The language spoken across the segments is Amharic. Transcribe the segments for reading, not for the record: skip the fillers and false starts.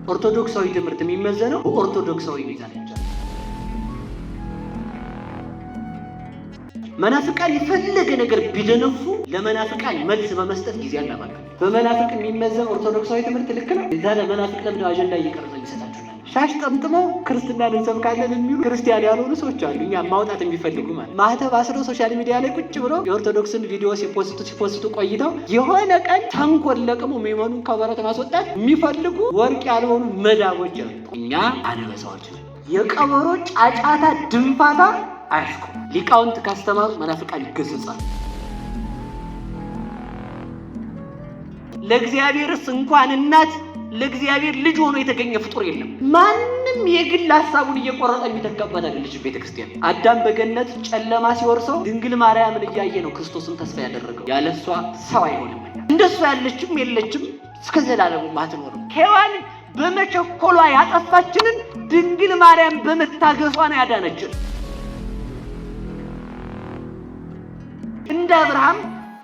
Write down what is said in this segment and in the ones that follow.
ኦርቶዶክሳዊ ትምህርት የሚመዘነው በኦርቶዶክሳዊ ሚዛን ብቻ። መናፍቃን የፈለገ ነገር ቢደነፉ ለመናፍቃን መልስ በመስጠት ጊዜ አናባክን። በመናፍቅ የሚመዘን ኦርቶዶክሳዊ ትምህርት ልክ ነው። እዛ ለመናፍቅ ለምን አጀንዳ እየቀረጸ ይሰጣችኋል? ሻሽ ጠምጥመው ክርስትናን እንሰብካለን የሚሉ ክርስቲያን ያልሆኑ ሰዎች አሉ። እኛ ማውጣት የሚፈልጉ ማለት ማህተብ አስረው ሶሻል ሚዲያ ላይ ቁጭ ብለው የኦርቶዶክስን ቪዲዮ ሲፖስቱ ቆይተው የሆነ ቀን ተንኮል ለቅመው የሚመኑን ከበረት ማስወጣት የሚፈልጉ ወርቅ ያልሆኑ መዳቦች አሉ። እኛ አነበሳዎች ነን። የቀበሮ ጫጫታ ድንፋታ አያስቆም። ሊቃውንት ካስተማሩ መናፍቃን ይገሰጻሉ። ለእግዚአብሔርስ እንኳን እናት ለእግዚአብሔር ልጅ ሆኖ የተገኘ ፍጡር የለም። ማንም የግል ሐሳቡን እየቆረጠ የሚተካበት አይደለችም ቤተክርስቲያን። አዳም በገነት ጨለማ ሲወርሰው ድንግል ማርያምን እያየ ነው ክርስቶስን ተስፋ ያደረገው። ያለሷ ሰው አይሆንም። እንደሷ ያለችም የለችም፣ እስከ ዘላለሙ አትኖርም። ሔዋን በመቸኮሏ ያጠፋችንን ድንግል ማርያም በመታገሷ ነው ያዳነችን። እንደ አብርሃም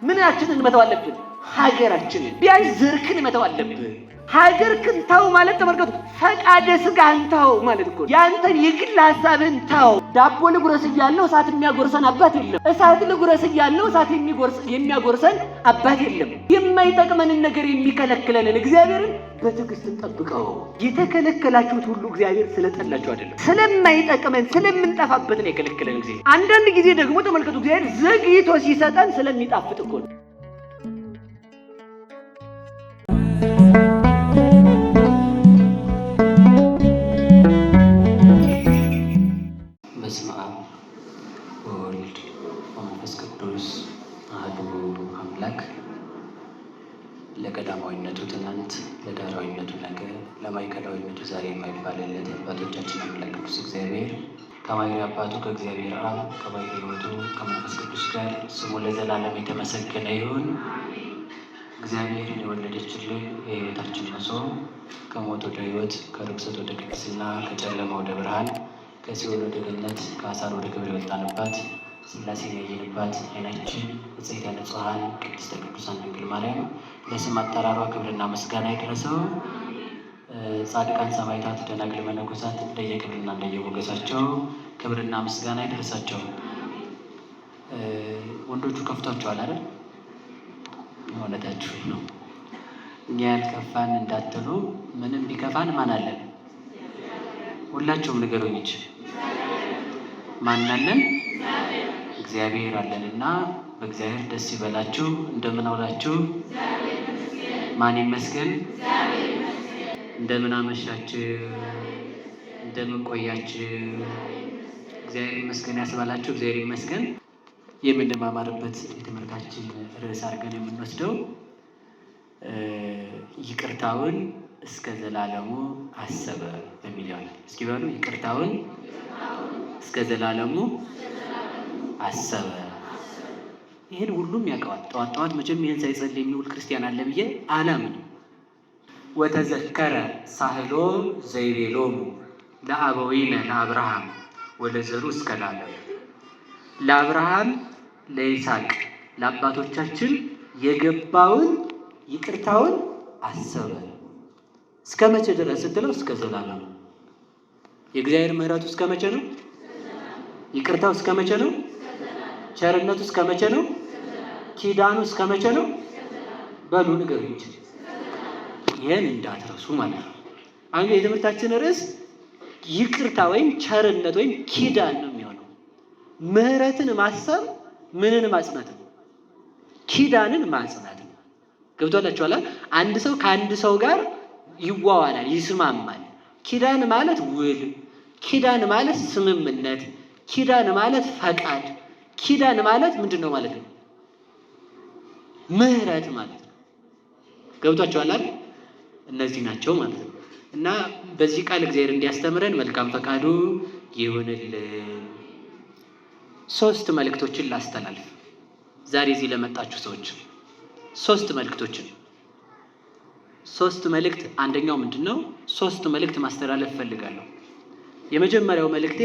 ምናችንን መተው አለብን? ሀገራችንን። ቢያንስ ዘርክን መተው አለብን። ሀገርክን ተው ማለት ተመልከቱ፣ ፈቃደ ስጋህን ተው ማለት እኮ ያንተን የግል ሐሳብህን ተው። ዳቦ ልጉረስ እያልነው እሳት የሚያጎርሰን አባት የለም። እሳት ልጉረስ እያልነው እሳት የሚያጎርሰን አባት የለም። የማይጠቅመንን ነገር የሚከለክለንን እግዚአብሔርን በትዕግስት እንጠብቀው። የተከለከላችሁት ሁሉ እግዚአብሔር ስለጠላችሁ አይደለም፣ ስለማይጠቅመን ስለምንጠፋበት ነው የከለከለን እግዚአብሔር። አንዳንድ ጊዜ ደግሞ ተመልከቱ፣ እግዚአብሔር ዘግይቶ ሲሰጠን ስለሚጣፍጥ እኮ ነው። በስመ አብ ወወልድ ወመንፈስ ቅዱስ አሐዱ አምላክ። ለቀዳማዊነቱ ትናንት፣ ለዳህራዊነቱ ነገ፣ ለማዕከላዊነቱ ዛሬ የማይባልለት የአባቶቻችን አምላክ ቅዱስ እግዚአብሔር ከባሕርይ አባቱ ከእግዚአብሔር አብ ከባሕርይ ሕይወቱ ከመንፈስ ቅዱስ ጋር ስሙ ለዘላለም የተመሰገነ ይሁን። እግዚአብሔርን የወለደችልን የሕይወታችን መሶብ ከሞት ወደ ሕይወት ከርኩሰት ወደ ቅድስና ከጨለማ ወደ ብርሃን ከሲኦል ወደ ገነት ከአሳር ወደ ክብር የወጣንባት ሥላሴን ያየንባት ዓይናችን ንጽሕተ ንጹሐን ቅድስተ ቅዱሳን ድንግል ማርያም ለስም አጠራሯ ክብርና ምስጋና ይድረሰው። ጻድቃን ሰማዕታት፣ ደናግል፣ መነኮሳት እንደየክብርና እንደየሞገሳቸው ክብርና ምስጋና ይድረሳቸው። ወንዶቹ ከፍቷቸዋል አይደል? እውነታችሁ ነው። እኛ ያልከፋን እንዳትሉ፣ ምንም ቢከፋን ማን አለን? ሁላችሁም ንገሩኝ እንጂ ማን አለን? እግዚአብሔር አለንና በእግዚአብሔር ደስ ይበላችሁ። እንደምን አውላችሁ? ማን ይመስገን? እንደምን አመሻችሁ? እንደምን ቆያችሁ? እግዚአብሔር ይመስገን ያስባላችሁ። እግዚአብሔር ይመስገን። የምንማማርበት የትምህርታችን ርዕስ አድርገን የምንወስደው ይቅርታውን እስከ ዘላለሙ አሰበ በሚለው። እስኪ በሉ ይቅርታውን እስከ ዘላለሙ አሰበ። ይህን ሁሉም ያውቀዋል። ጠዋት ጠዋት መቼም ይህን ሳይጸልይ የሚውል ክርስቲያን አለ ብዬ አላምንም። ወተዘከረ ሳህሎ ዘይቤሎሙ ለአበዊነ ለአብርሃም ወለዘሩ እስከ ለዓለም። ለአብርሃም ለይስሐቅ ለአባቶቻችን የገባውን ይቅርታውን አሰበ። እስከ መቼ ድረስ ስትለው እስከ ዘላለም። የእግዚአብሔር ምሕረቱ እስከ መቼ ነው? ይቅርታው እስከ መቼ ነው? ቸርነቱ እስከ መቼ ነው? ኪዳኑ እስከ መቼ ነው? በሉ ንገሩኝ። ይህን እንዳትረሱ ማለት ነው። አሁን የትምህርታችን ርዕስ ይቅርታ ወይም ቸርነት ወይም ኪዳን ነው የሚሆነው። ምሕረትን ማሰብ ምንን ማጽናት ነው? ኪዳንን ማጽናት ነው። ገብቶላችኋል? አንድ ሰው ከአንድ ሰው ጋር ይዋዋላል፣ ይስማማል። ኪዳን ማለት ውል፣ ኪዳን ማለት ስምምነት፣ ኪዳን ማለት ፈቃድ፣ ኪዳን ማለት ምንድን ነው ማለት ነው? ምሕረት ማለት ነው። ገብቷችኋል? እነዚህ ናቸው ማለት ነው። እና በዚህ ቃል እግዚአብሔር እንዲያስተምረን መልካም ፈቃዱ ይሁንልን። 3 መልእክቶችን ላስተላልፍ ዛሬ እዚህ ለመጣችሁ ሰዎች 3 መልእክቶችን። 3 መልእክት። አንደኛው ምንድን ነው? 3 መልእክት ማስተላለፍ እፈልጋለሁ። የመጀመሪያው መልእክቴ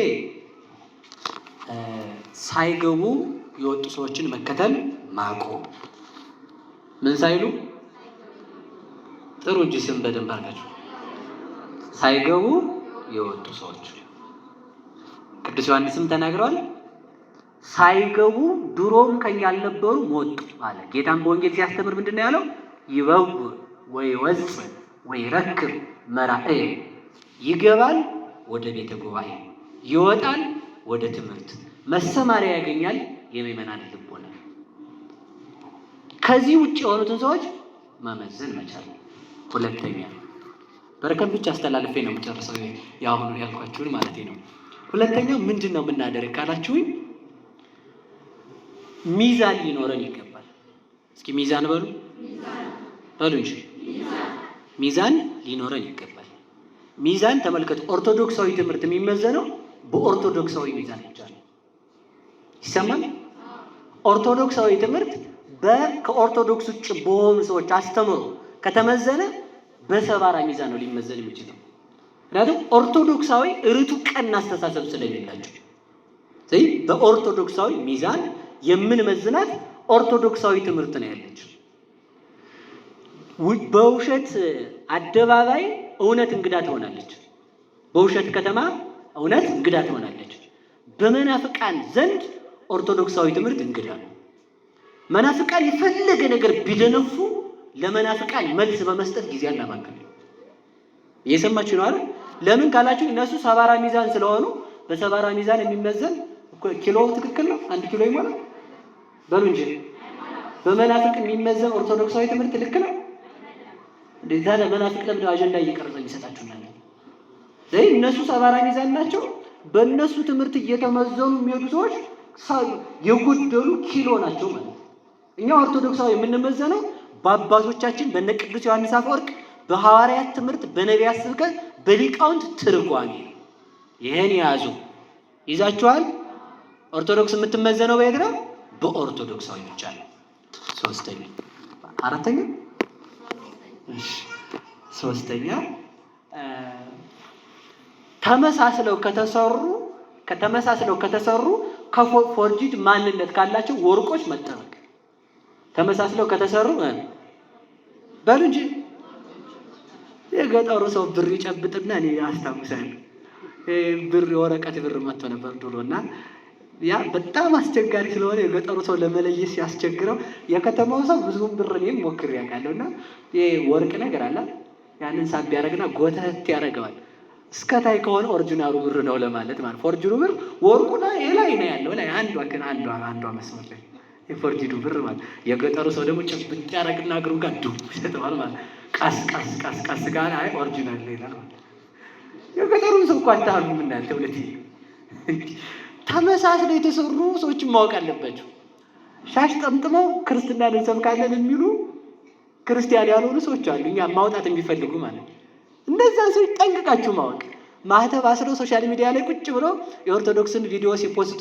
ሳይገቡ የወጡ ሰዎችን መከተል ማቆም። ምን ሳይሉ? ጥሩ እንጂ ስም በደንብ አድርጋችሁ ሳይገቡ የወጡ ሰዎች። ቅዱስ ዮሐንስም ተናግረዋል። ሳይገቡ ድሮም ከኛ ያልነበሩ ወጡ አለ። ጌታም በወንጌል ሲያስተምር ምንድነው ያለው? ይበው ወይ ወጽ ወይ ረክብ መራእየ፣ ይገባል ወደ ቤተ ጉባኤ፣ ይወጣል ወደ ትምህርት፣ መሰማሪያ ያገኛል የምእመናን ልቦና። ከዚህ ውጭ የሆኑትን ሰዎች መመዘን መቻል። ሁለተኛ በረከት ብቻ አስተላልፌ ነው የምጨርሰው፣ የአሁኑ ያልኳችሁን ማለት ነው። ሁለተኛው ምንድን ነው የምናደርግ ካላችሁኝ፣ ሚዛን ሊኖረን ይገባል። እስኪ ሚዛን በሉ በሉ እንጂ ሚዛን ሊኖረን ይገባል። ሚዛን ተመልከቱ። ኦርቶዶክሳዊ ትምህርት የሚመዘነው በኦርቶዶክሳዊ ሚዛን ብቻ ነው። ይሰማል? ኦርቶዶክሳዊ ትምህርት ከኦርቶዶክስ ውጭ በሆኑ ሰዎች አስተምሮ ከተመዘነ በሰባራ ሚዛን ነው ሊመዘን የሚችለው። ምክንያቱም ኦርቶዶክሳዊ ርቱ ቀና አስተሳሰብ ስለሌላቸው። ስለዚህ በኦርቶዶክሳዊ ሚዛን የምንመዝናት ኦርቶዶክሳዊ ትምህርት ነው ያለች። በውሸት አደባባይ እውነት እንግዳ ትሆናለች። በውሸት ከተማ እውነት እንግዳ ትሆናለች። በመናፍቃን ዘንድ ኦርቶዶክሳዊ ትምህርት እንግዳ ነው። መናፍቃን የፈለገ ነገር ቢደነፉ ለመናፍቃን መልስ በመስጠት ጊዜ አናባክን። እየሰማችሁ ነው አይደል? ለምን ካላችሁ እነሱ ሰባራ ሚዛን ስለሆኑ፣ በሰባራ ሚዛን የሚመዘን ኪሎ ትክክል ነው፣ 1 ኪሎ ይሞላል በሉ እንጂ። በመናፍቅ የሚመዘን ኦርቶዶክሳዊ ትምህርት ልክ ነው። እንደዛ ለመናፍቅ ለምን አጀንዳ እየቀረጸ ይሰጣችሁናል? ስለዚህ እነሱ ሰባራ ሚዛን ናቸው። በእነሱ ትምህርት እየተመዘኑ የሚሄዱ ሰዎች የጎደሉ ኪሎ ናቸው ማለት ነው። እኛ ኦርቶዶክሳዊ የምንመዘነው በአባቶቻችን በነ ቅዱስ ዮሐንስ አፈወርቅ፣ በሐዋርያት ትምህርት፣ በነቢያት ስብከት፣ በሊቃውንት ትርጓሜ። ይሄን ያዙ። ይዛችኋል? ኦርቶዶክስ የምትመዘነው በየት ነው? በኦርቶዶክሳዊ ብቻ ነው። ሶስተኛ ተመሳስለው ከተሰሩ ከፎርጂድ ማንነት ካላቸው ወርቆች መጠበቅ። ተመሳስለው ከተሰሩ በሉ እንጂ። የገጠሩ ሰው ብር ይጨብጥና እኔ አስታውሳለሁ፣ የወረቀት ብር መጥቶ ነበር ድሮና ያ በጣም አስቸጋሪ ስለሆነ የገጠሩ ሰው ለመለየት ሲያስቸግረው፣ የከተማው ሰው ብዙም ብር እኔም ሞክሬ ያውቃለሁና ወርቅ ነገር አለ፣ ያንን ሳብ ያደርግና ጎተት ያደርገዋል። እስከታይ ከሆነ ኦሪጂናሉ ብር ነው ለማለት ማለት። ፎርጅዱ ብር ወርቁና ላይ ነው ያለው፣ ላይ አንዷ መስመር ላይ የፎርጅዱ ብር ማለት። የገጠሩ ሰው ደግሞ ጭብጥ ያደርግና እግሩ ጋር ዱብ ይሰጠዋል ማለት። ቃስ ጋር አይ ኦሪጂናል ሌላ ማለት። የገጠሩ ሰው እኮ አታሉም እናንተ ሁለት ተመሳስለው የተሰሩ ሰዎችን ማወቅ አለባቸው። ሻሽ ጠምጥመው ክርስትና እንሰብካለን የሚሉ ክርስቲያን ያልሆኑ ሰዎች አሉ፣ እኛ ማውጣት የሚፈልጉ ማለት። እንደዛ ሰዎች ጠንቅቃችሁ ማወቅ። ማህተብ አስረው ሶሻል ሚዲያ ላይ ቁጭ ብለው የኦርቶዶክስን ቪዲዮ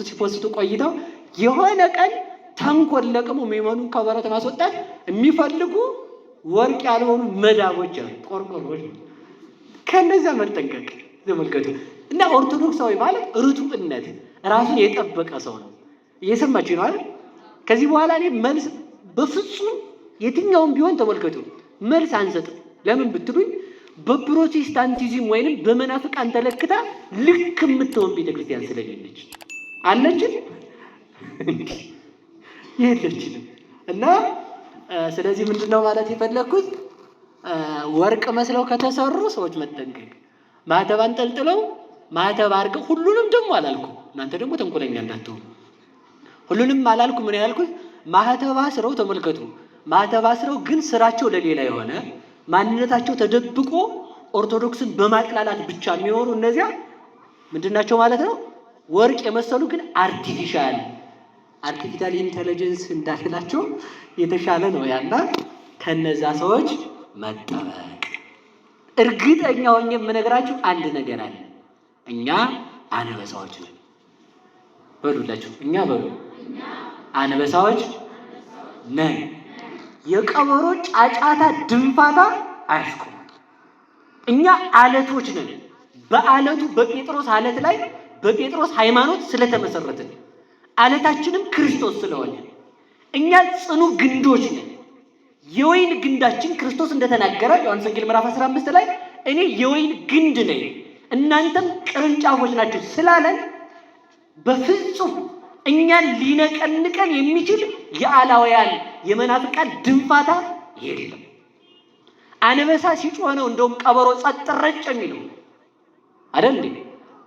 ሲፖስቱ ቆይተው የሆነ ቀን ተንኮል ለቅሞ የሚመኑን ከበረት ማስወጣት የሚፈልጉ ወርቅ ያልሆኑ መዳቦች አሉ፣ ቆርቆሮች። ከነዛ መጠንቀቅ ተመልከቱ። እና ኦርቶዶክሳዊ ማለት ርቱዕነት ራሱን የጠበቀ ሰው ነው። እየሰማችሁ ነው አይደል? ከዚህ በኋላ እኔ መልስ በፍጹም የትኛውም ቢሆን ተመልከቱ መልስ አንሰጥም። ለምን ብትሉኝ በፕሮቴስታንቲዝም ወይንም በመናፍቃን ተለክታ ልክ የምትሆን ቤተክርስቲያን ስለሌለች አለችን የለችንም። እና ስለዚህ ምንድነው ማለት የፈለኩት ወርቅ መስለው ከተሰሩ ሰዎች መጠንቀቅ። ማህተብ አንጠልጥለው ማህተብ አድርገው ሁሉንም ደግሞ አላልኩም፣ እናንተ ደግሞ ተንኮለኛ እንዳትሆኑ። ሁሉንም አላልኩም። ምን ያልኩት ማህተብ አስረው ተመልከቱ። ማህተብ አስረው ግን ስራቸው ለሌላ የሆነ ማንነታቸው ተደብቆ ኦርቶዶክስን በማጥላላት ብቻ የሚኖሩ እነዚያ ምንድናቸው ማለት ነው? ወርቅ የመሰሉ ግን አርቲፊሻል ኢንተለጀንስ እንዳላቸው የተሻለ ነው ያና ከነዛ ሰዎች መጠበቅ። እርግጠኛ ሆኜ የምነግራችሁ አንድ ነገር አለ። እኛ አንበሳዎች ነን። በሉላችሁ፣ እኛ በሉ አንበሳዎች ነን። የቀበሮ ጫጫታ ድንፋታ አያስቆም። እኛ አለቶች ነን። በአለቱ በጴጥሮስ አለት ላይ በጴጥሮስ ሃይማኖት ስለተመሰረትን አለታችንም ክርስቶስ ስለሆነ እኛ ጽኑ ግንዶች ነን። የወይን ግንዳችን ክርስቶስ እንደተናገረ ዮሐንስ ወንጌል ምዕራፍ 15 ላይ እኔ የወይን ግንድ ነኝ እናንተም ቅርንጫፎች ናችሁ ስላለን በፍጹም እኛን ሊነቀንቀን የሚችል የአላውያን የመናፍቃን ድንፋታ የለም። አንበሳ ሲጮህ ነው እንደውም ቀበሮ ጸጥ ረጭ የሚለው አይደል እንዴ?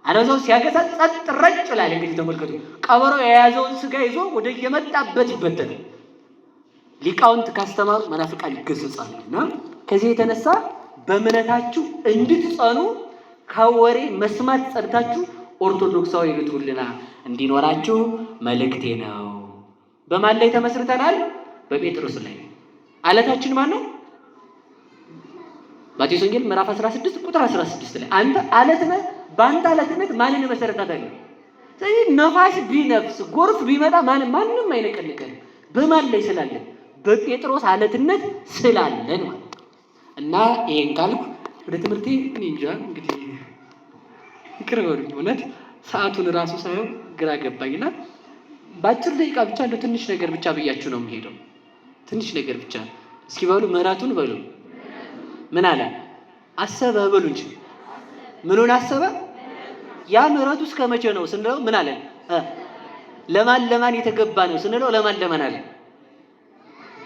አንበሳው ሲያገሳ ጸጥ ረጭ ይላል። እንግዲህ ተመልከቱ፣ ቀበሮ የያዘውን ስጋ ይዞ ወደ የመጣበት ይበተናል። ሊቃውንት ካስተማሩ መናፍቃን ይገሰጻሉና ከዚህ የተነሳ በእምነታችሁ እንድትጸኑ ከወሬ መስማት ጸድታችሁ ኦርቶዶክሳዊ ልትውልና እንዲኖራችሁ መልእክቴ ነው። በማን ላይ ተመስርተናል? በጴጥሮስ ላይ። አለታችን ማን ነው? ማቴዎስ ወንጌል ምዕራፍ 16 ቁጥር 16 ላይ አንተ አለት ነህ፣ በአንተ አለትነት ማንን መሰረታታለህ? ስለዚህ ነፋስ ቢነፍስ ጎርፍ ቢመጣ ማንም አይነቀንቀን። በማን ላይ ስላለን? በጴጥሮስ አለትነት ስላለን ማለት ነው። እና ይሄን ካልኩ ወደ ትምህርቴ እንጃ እንግዲህ ይቅር በሉኝ። እውነት ሰዓቱን ራሱ ሳይሆን ግራ ገባኝና በአጭር ደቂቃ ብቻ እንደው ትንሽ ነገር ብቻ ብያችሁ ነው የምሄደው። ትንሽ ነገር ብቻ እስኪ በሉ ምሕረቱን በሉ። ምን አለ? አሰበ በሉ እንጂ ምኑን አሰበ? ያ ምሕረቱ እስከ መቼ ነው ስንለው ምን አለ? ለማን የተገባ ነው ስንለው ለማን አለ?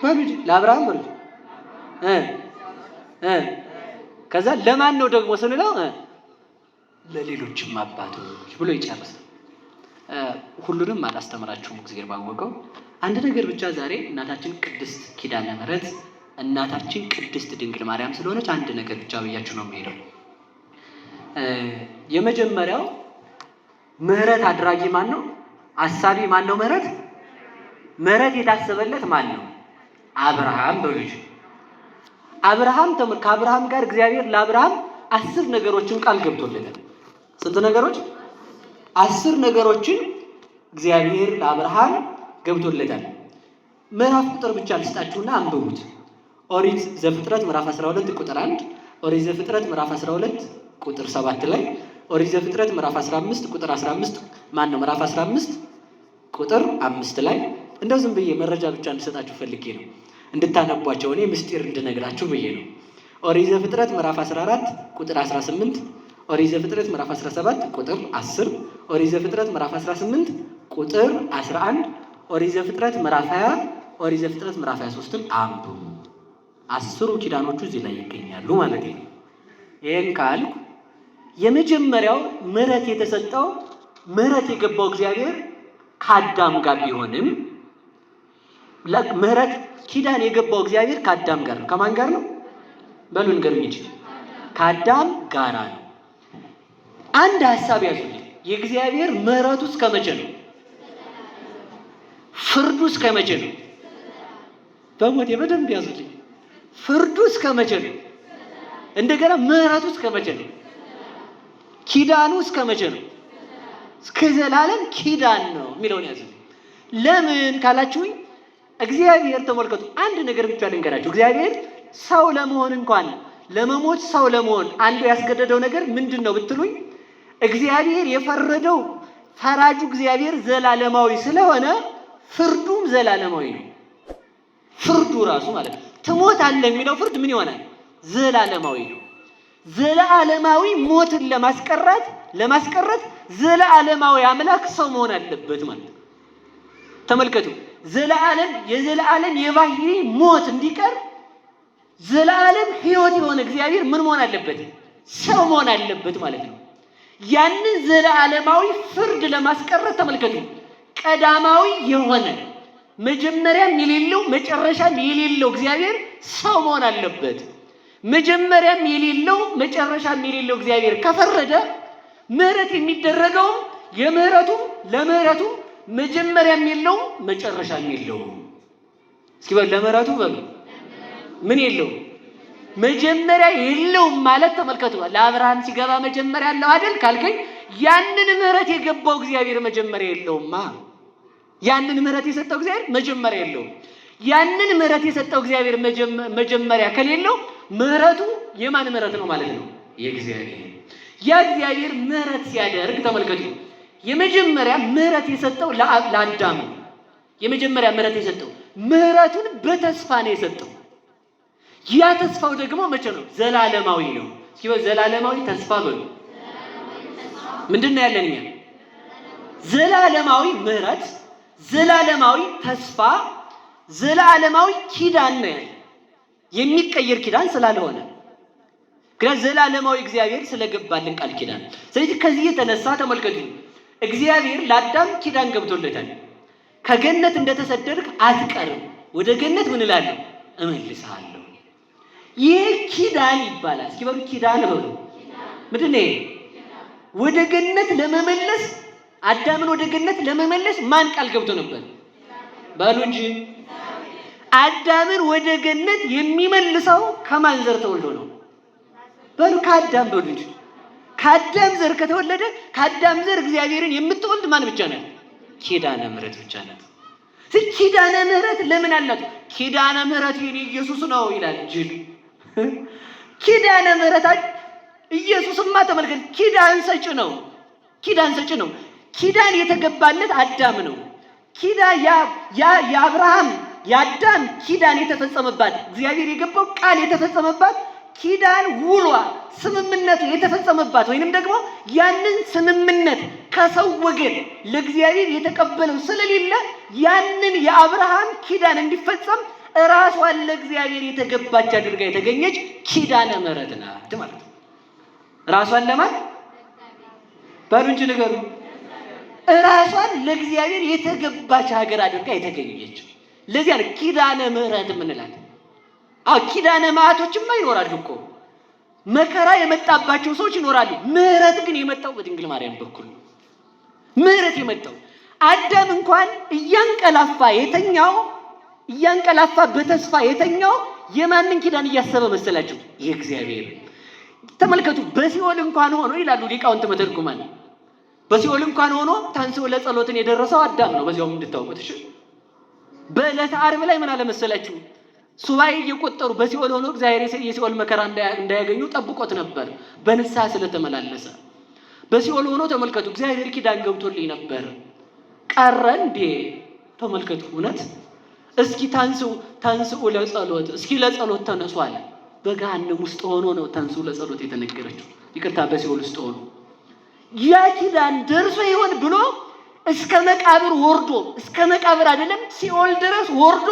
በሉ እንጂ ለአብርሃም በሉ። ከዛ ለማን ነው ደግሞ ስንለው ለሌሎችም አባቶች ብሎ ይጨርሳል። ሁሉንም አላስተምራችሁም እግዚአብሔር ባወቀው። አንድ ነገር ብቻ ዛሬ እናታችን ቅድስት ኪዳነ ምሕረት እናታችን ቅድስት ድንግል ማርያም ስለሆነች አንድ ነገር ብቻ ብያችሁ ነው የምሄደው። የመጀመሪያው ምሕረት አድራጊ ማን ነው? አሳቢ ማን ነው? ምሕረት የታሰበለት ማን ነው? አብርሃም በልጅ አብርሃም ከአብርሃም ጋር እግዚአብሔር ለአብርሃም 10 ነገሮችን ቃል ገብቶለታል። ስንት ነገሮች? 10 ነገሮችን እግዚአብሔር ለአብርሃም ገብቶለታል። ምዕራፍ ቁጥር ብቻ ልስጣችሁና አንብቡት። ኦሪት ዘፍጥረት ምዕራፍ 12 ቁጥር 1፣ ኦሪት ዘፍጥረት ምዕራፍ 12 ቁጥር 7 ላይ፣ ኦሪት ዘፍጥረት ምዕራፍ 15 ቁጥር 15 ምዕራፍ 15 ቁጥር 5 ላይ እንደው ዝም ብዬ መረጃ ብቻ እንድሰጣችሁ ፈልጌ ነው፣ እንድታነቧቸው እኔ ምስጢር እንድነግራችሁ ብዬ ነው። ኦሪት ዘፍጥረት ምዕራፍ 14 ቁጥር 18፣ ኦሪት ዘፍጥረት ምዕራፍ 17 ቁጥር 10፣ ኦሪት ዘፍጥረት ምዕራፍ 18 ቁጥር 11፣ ኦሪት ዘፍጥረት ምዕራፍ 20፣ ኦሪት ዘፍጥረት ምዕራፍ 23ን አንብቡ። 10ሩ ኪዳኖቹ እዚህ ላይ ይገኛሉ ማለት ነው። ይሄን ካልኩ የመጀመሪያው ምሕረት የተሰጠው ምሕረት የገባው እግዚአብሔር ከአዳም ጋር ቢሆንም ምሕረት ኪዳን የገባው እግዚአብሔር ከአዳም ጋር ነው። ከማን ጋር ነው? በሉ ንገሩኝ እንጂ ከአዳም ጋር ነው። አንድ ሐሳብ ያዙልኝ። የእግዚአብሔር ምሕረቱ እስከ መቼ ነው? ፍርዱ እስከ መቼ ነው? በሞቴ በደንብ ያዙልኝ። ፍርዱ እስከ መቼ ነው? እንደገና ምሕረቱ እስከ መቼ ነው? ኪዳኑ እስከ መቼ ነው? እስከ ዘላለም ኪዳን ነው የሚለውን ያዙልኝ። ለምን ካላችሁኝ እግዚአብሔር ተመልከቱ፣ አንድ ነገር ብቻ ልንገራችሁ። እግዚአብሔር ሰው ለመሆን እንኳን ለመሞት ሰው ለመሆን አንዱ ያስገደደው ነገር ምንድን ነው ብትሉኝ፣ እግዚአብሔር የፈረደው ፈራጁ እግዚአብሔር ዘላለማዊ ስለሆነ ፍርዱም ዘላለማዊ ነው። ፍርዱ ራሱ ማለት ነው። ትሞታለህ የሚለው ፍርድ ምን ይሆናል? ዘላለማዊ ነው። ዘላለማዊ ሞትን ለማስቀረት ዘላለማዊ አምላክ ሰው መሆን አለበት ማለት ነው። ተመልከቱ፣ የዘላለም የባህሪ ሞት እንዲቀር ዘላለም ሕይወት የሆነ እግዚአብሔር ምን መሆን አለበት? ሰው መሆን አለበት ማለት ነው። ያንን ዘላለማዊ ፍርድ ለማስቀረት ተመልከቱ፣ ቀዳማዊ የሆነ መጀመሪያም የሌለው መጨረሻም የሌለው እግዚአብሔር ሰው መሆን አለበት። መጀመሪያም የሌለው መጨረሻም የሌለው እግዚአብሔር ከፈረደ ምሕረት የሚደረገውም ለምሕረቱም መጀመሪያም የለውም መጨረሻም የለውም። እስኪ በሉ ለምሕረቱ በሉ ምን የለውም? መጀመሪያ የለውም ማለት ተመልከቱ። ለአብርሃም ሲገባ መጀመሪያ አለው አይደል ካልከኝ፣ ያንን ምሕረት የገባው እግዚአብሔር መጀመሪያ የለውማ። ያንን ምሕረት የሰጠው እግዚአብሔር መጀመሪያ የለውም። ያንን ምሕረት የሰጠው እግዚአብሔር መጀመሪያ ከሌለው ምሕረቱ የማን ምሕረት ነው ማለት ነው? የእግዚአብሔር። ያ እግዚአብሔር ምሕረት ሲያደርግ ተመልከቱ፣ የመጀመሪያ ምሕረት የሰጠው ለአዳም ነው። የመጀመሪያ ምሕረት የሰጠው ምሕረቱን በተስፋ ነው የሰጠው። ያ ተስፋው ደግሞ መቼ ነው? ዘላለማዊ ነው። እስኪ ዘላለማዊ ተስፋ በሉ። ምንድነው ያለን እኛ? ዘላለማዊ ምሕረት፣ ዘላለማዊ ተስፋ፣ ዘላለማዊ ኪዳን ነው ያለን። የሚቀየር ኪዳን ስላልሆነ ግን ዘላለማዊ እግዚአብሔር ስለገባልን ቃል ኪዳን። ስለዚህ ከዚህ የተነሳ ተመልከቱ፣ እግዚአብሔር ለአዳም ኪዳን ገብቶለታል። ከገነት እንደተሰደድክ አትቀርም፣ ወደ ገነት ምን እላለሁ? እመልስሃለሁ። ይህ ኪዳን ይባላል። እስኪ በሉ ኪዳን በሉ። ምንድን ነው? ወደ ገነት ለመመለስ አዳምን ወደ ገነት ለመመለስ ማን ቃል ገብቶ ነበር? በሉ እንጂ። አዳምን ወደ ገነት የሚመልሰው ከማን ዘር ተወልዶ ነው? በሉ ከአዳም በሉ እንጂ። ከአዳም ዘር ከተወለደ ከአዳም ዘር እግዚአብሔርን የምትወልድ ማን ብቻ ናት? ኪዳነ ምሕረት ብቻ ናት። ኪዳነ ምሕረት ለምን አላት? ኪዳነ ምሕረት የኔ ኢየሱስ ነው ይላል ጅል። ኪዳነ ምሕረት ኢየሱስማ ተመልከት፣ ኪዳን ሰጪ ነው። ኪዳን ሰጪ ነው። ኪዳን የተገባለት አዳም ነው። ኪዳን የአብርሃም የአዳም ኪዳን የተፈጸመባት እግዚአብሔር የገባው ቃል የተፈጸመባት ኪዳን ውሏ ስምምነቱ የተፈጸመባት ወይንም ደግሞ ያንን ስምምነት ከሰው ወገን ለእግዚአብሔር የተቀበለው ስለሌለ ያንን የአብርሃም ኪዳን እንዲፈጸም ራሷን ለእግዚአብሔር የተገባች አድርጋ የተገኘች ኪዳነ ምሕረት ናት ማለት ነው። ራሷን ለማን ባሉ እንጂ ነገሩ ራሷን ለእግዚአብሔር የተገባች ሀገር አድርጋ የተገኘች። ለዚያ ነው ኪዳነ ምሕረት የምንላት። ኪዳነ መዓቶችማ ይኖራሉ እኮ መከራ የመጣባቸው ሰዎች ይኖራሉ። ምሕረት ግን የመጣው በድንግል ማርያም በኩል ነው። ምሕረት የመጣው አዳም እንኳን እያንቀላፋ በተስፋ የተኛው የማንን ኪዳን እያሰበ መሰላችሁ? የእግዚአብሔር። ተመልከቱ፣ በሲኦል እንኳን ሆኖ ይላሉ ሊቃውንት መተርጉማን፣ በሲኦል እንኳን ሆኖ ታንሥኡ ለጸሎትን የደረሰው አዳም ነው። በዚያውም እንድታውቁት እሺ። በዕለተ ዓርብ ላይ ምን አለ መሰላችሁ? ሱባኤ እየቆጠሩ በሲኦል ሆኖ እግዚአብሔር የሲኦል መከራ እንዳያገኙ ጠብቆት ነበር፣ በንስሐ ስለተመላለሰ። በሲኦል ሆኖ ተመልከቱ፣ እግዚአብሔር ኪዳን ገብቶልኝ ነበር ቀረ እንዴ? ተመልከቱ፣ እውነት እስኪ ታንሥኡ ለጸሎት፣ እስኪ ለጸሎት ተነሱ አለ። በገሃነም ውስጥ ሆኖ ነው ታንሥኡ ለጸሎት የተነገረችው። ይቅርታ፣ በሲኦል ውስጥ ሆኖ ያ ኪዳን ደርሶ ይሆን ብሎ እስከ መቃብር ወርዶ፣ እስከ መቃብር አይደለም ሲኦል ድረስ ወርዶ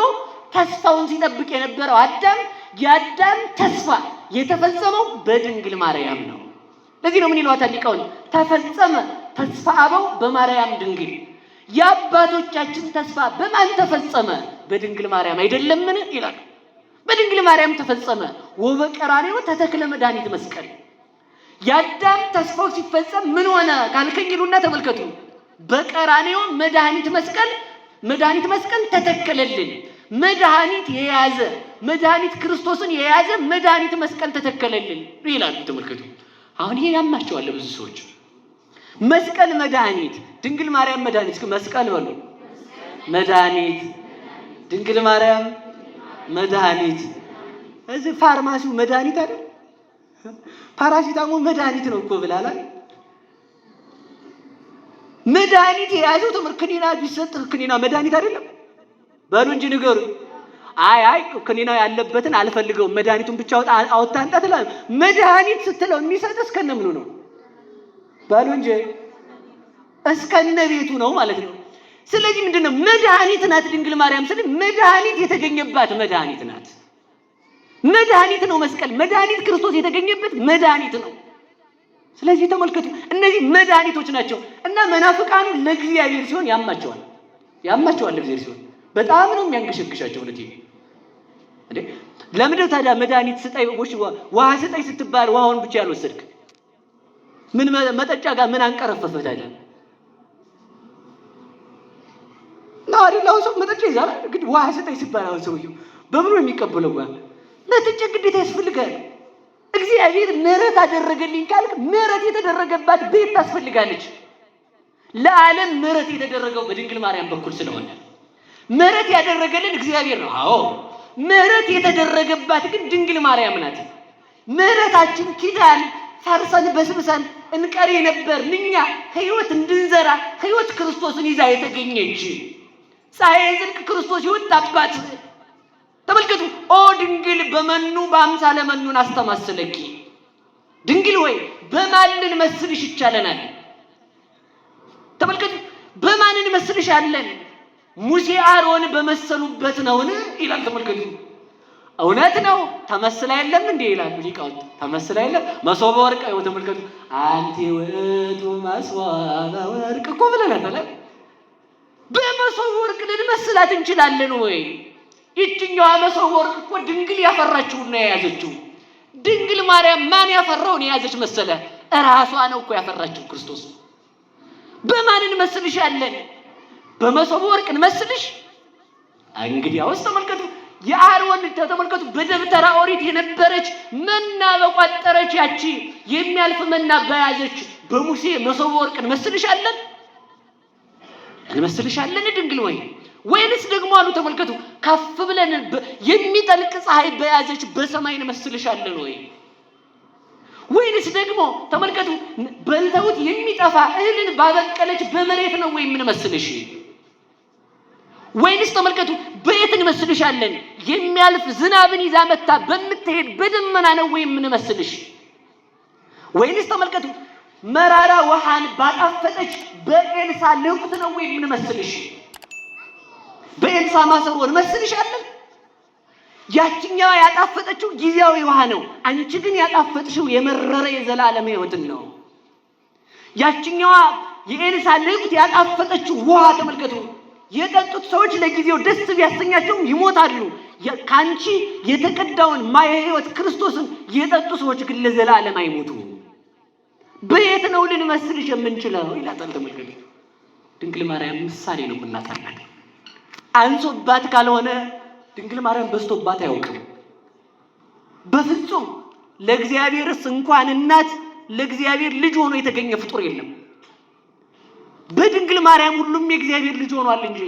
ተስፋውን ሲጠብቅ የነበረው አዳም፣ የአዳም ተስፋ የተፈጸመው በድንግል ማርያም ነው። ለዚህ ነው ምን ይሏታል ሊቃውንት? ተፈጸመ ተስፋ አበው በማርያም ድንግል። የአባቶቻችን ተስፋ በማን ተፈጸመ? በድንግል ማርያም አይደለምን ይላል። በድንግል ማርያም ተፈጸመ። ወበቀራንዮ ተተክለ መድኃኒት መስቀል። የአዳም ተስፋው ሲፈጸም ምን ሆነ ካልከኝ ይሉና ተመልከቱ፣ በቀራንዮ መድኃኒት መስቀል ተተከለልን። መድኃኒት የያዘ መድኃኒት ክርስቶስን የያዘ መድኃኒት መስቀል ተተከለልን ይላሉ። ተመልከቱ፣ አሁን ይሄ ያማቸዋል ብዙ ሰዎች። መስቀል መድኃኒት፣ ድንግል ማርያም መድኃኒት። መስቀል በሉ መድኃኒት፣ ድንግል ማርያም መድኃኒት። እዚህ ፋርማሲው መድኃኒት አይደል? ፓራሲታሞል መድኃኒት ነው እኮ ብላላ። መድኃኒት የያዘው ክኒና ቢሰጥ ክኒና መድኃኒት አይደለም በሉ እንጂ ንገሩ። አይ ክኒና ያለበትን አልፈልገውም መድኃኒቱን ብቻ አውጣ አንጣ ትላለህ። መድኃኒት ስትለው የሚሰጥ እስከነምኑ ነው በሉ እንጂ እስከነ ቤቱ ነው ማለት ነው። ስለዚህ ምንድነው መድኃኒት ናት ድንግል ማርያም። ስለዚህ መድኃኒት የተገኘባት መድኃኒት ናት። መድኃኒት ነው መስቀል። መድኃኒት ክርስቶስ የተገኘበት መድኃኒት ነው። ስለዚህ ተመልከቱ፣ እነዚህ መድኃኒቶች ናቸው። እና መናፍቃኑ ለእግዚአብሔር ሲሆን ያማቸዋል ለእግዚአብሔር ሲሆን በጣም ነው የሚያንገሸግሻቸው። ለዚህ እንዴ ለምንድነው ታዲያ መድኃኒት ስጠይ ውሃ ስጠይ ስትባል ውሃውን ብቻ ያልወሰድክ? ምን መጠጫ ጋር ምን አንቀረፈፈ ታዲያ? ነው ሰው መጠጫ ይዛል። እንግዲህ ውሃ ስጠይ ሲባል አሁን ሰውየው በምኑ የሚቀበለው ጋር መጠጫ ግዴታ ያስፈልጋል። እግዚአብሔር ምሕረት አደረገልኝ ካልክ ምሕረት የተደረገባት ቤት ታስፈልጋለች። ለዓለም ምሕረት የተደረገው በድንግል ማርያም በኩል ስለሆነ ምሕረት ያደረገልን እግዚአብሔር ነው። አዎ ምሕረት የተደረገባት ግን ድንግል ማርያም ናት። ምሕረታችን ኪዳን ፈርሰን በስብሰን እንቀር የነበርን እኛ ሕይወት እንድንዘራ ሕይወት ክርስቶስን ይዛ የተገኘች ፀሐየ ጽድቅ ክርስቶስ የወጣባት። ተመልከቱ፣ ኦ ድንግል በመኑ በአምሳለ መኑን አስተማሰለኪ። ድንግል ሆይ በማን ልንመስልሽ ይቻለናል? ተመልከቱ፣ በማን እንመስልሻለን? ሙሴ አሮን በመሰሉበት ነውን ይላል። ተመልከቱ፣ እውነት ነው። ተመስላ የለም እንዴ ይላሉ ሊቃውንት። ተመስላ የለም። መሶበ ወርቅ ነው። ተመልከቱ፣ አንቲ ውእቱ መሶበ ወርቅ እኮ ብለናል። በመሶበ ወርቅ ልንመስላት እንችላለን ወይ? ይችኛዋ መሶበ ወርቅ እኮ ድንግል ያፈራችውን ነው የያዘችው። ድንግል ማርያም ማን ያፈራውን የያዘች መሰለ? እራሷ ነው እኮ ያፈራችው ክርስቶስ። በማን እንመስልሻለን? በመሶበ ወርቅ እንመስልሽ? እንግዲያውስ ተመልከቱ፣ የአሮን ተመልከቱ፣ በደብተራ ኦሪት የነበረች መና በቋጠረች ያቺ የሚያልፍ መና በያዘች በሙሴ መሶበ ወርቅ እንመስልሻለን? እንመስልሻለን ድንግል ወይ? ወይንስ ደግሞ አሉ ተመልከቱ፣ ከፍ ብለን የሚጠልቅ ፀሐይ በያዘች በሰማይ እንመስልሻለን ወይ? ወይንስ ደግሞ ተመልከቱ በልተውት የሚጠፋ እህልን ባበቀለች በመሬት ነው ወይ የምንመስልሽ? ወይንስ ተመልከቱ በየት እንመስልሻለን? የሚያልፍ ዝናብን ይዛ መጣ በምትሄድ በደመና ነው ወይ የምንመስልሽ? ወይንስ ተመልከቱ መራራ ውሃን ባጣፈጠች በኤልሳ ልኩት ነው ወይ የምንመስልሽ? በኤልሳ ማሰሮ እንመስልሻለን? ያችኛዋ ያጣፈጠችው ጊዜያዊ ውሃ ነው። አንቺ ግን ያጣፈጥሽው የመረረ የዘላለም ሕይወትን ነው። ያችኛዋ የኤልሳ ልኩት ያጣፈጠችው ውሃ ተመልከቱ፣ የጠጡት ሰዎች ለጊዜው ደስ ቢያሰኛቸውም ይሞታሉ። ካንቺ የተቀዳውን ማየ ሕይወት ክርስቶስን የጠጡ ሰዎች ግን ለዘላለም አይሞቱ። በየት ነው ልንመስልሽ የምንችለው ይላታል። ተመልከቱ፣ ድንግል ማርያም ምሳሌ ነው የምናጣላት። አንሶባት ካልሆነ ድንግል ማርያም በዝቶባት አያውቅም በፍጹም። ለእግዚአብሔርስ እንኳን እናት ለእግዚአብሔር ልጅ ሆኖ የተገኘ ፍጡር የለም። በድንግል ማርያም ሁሉም የእግዚአብሔር ልጅ ሆኗል እንጂ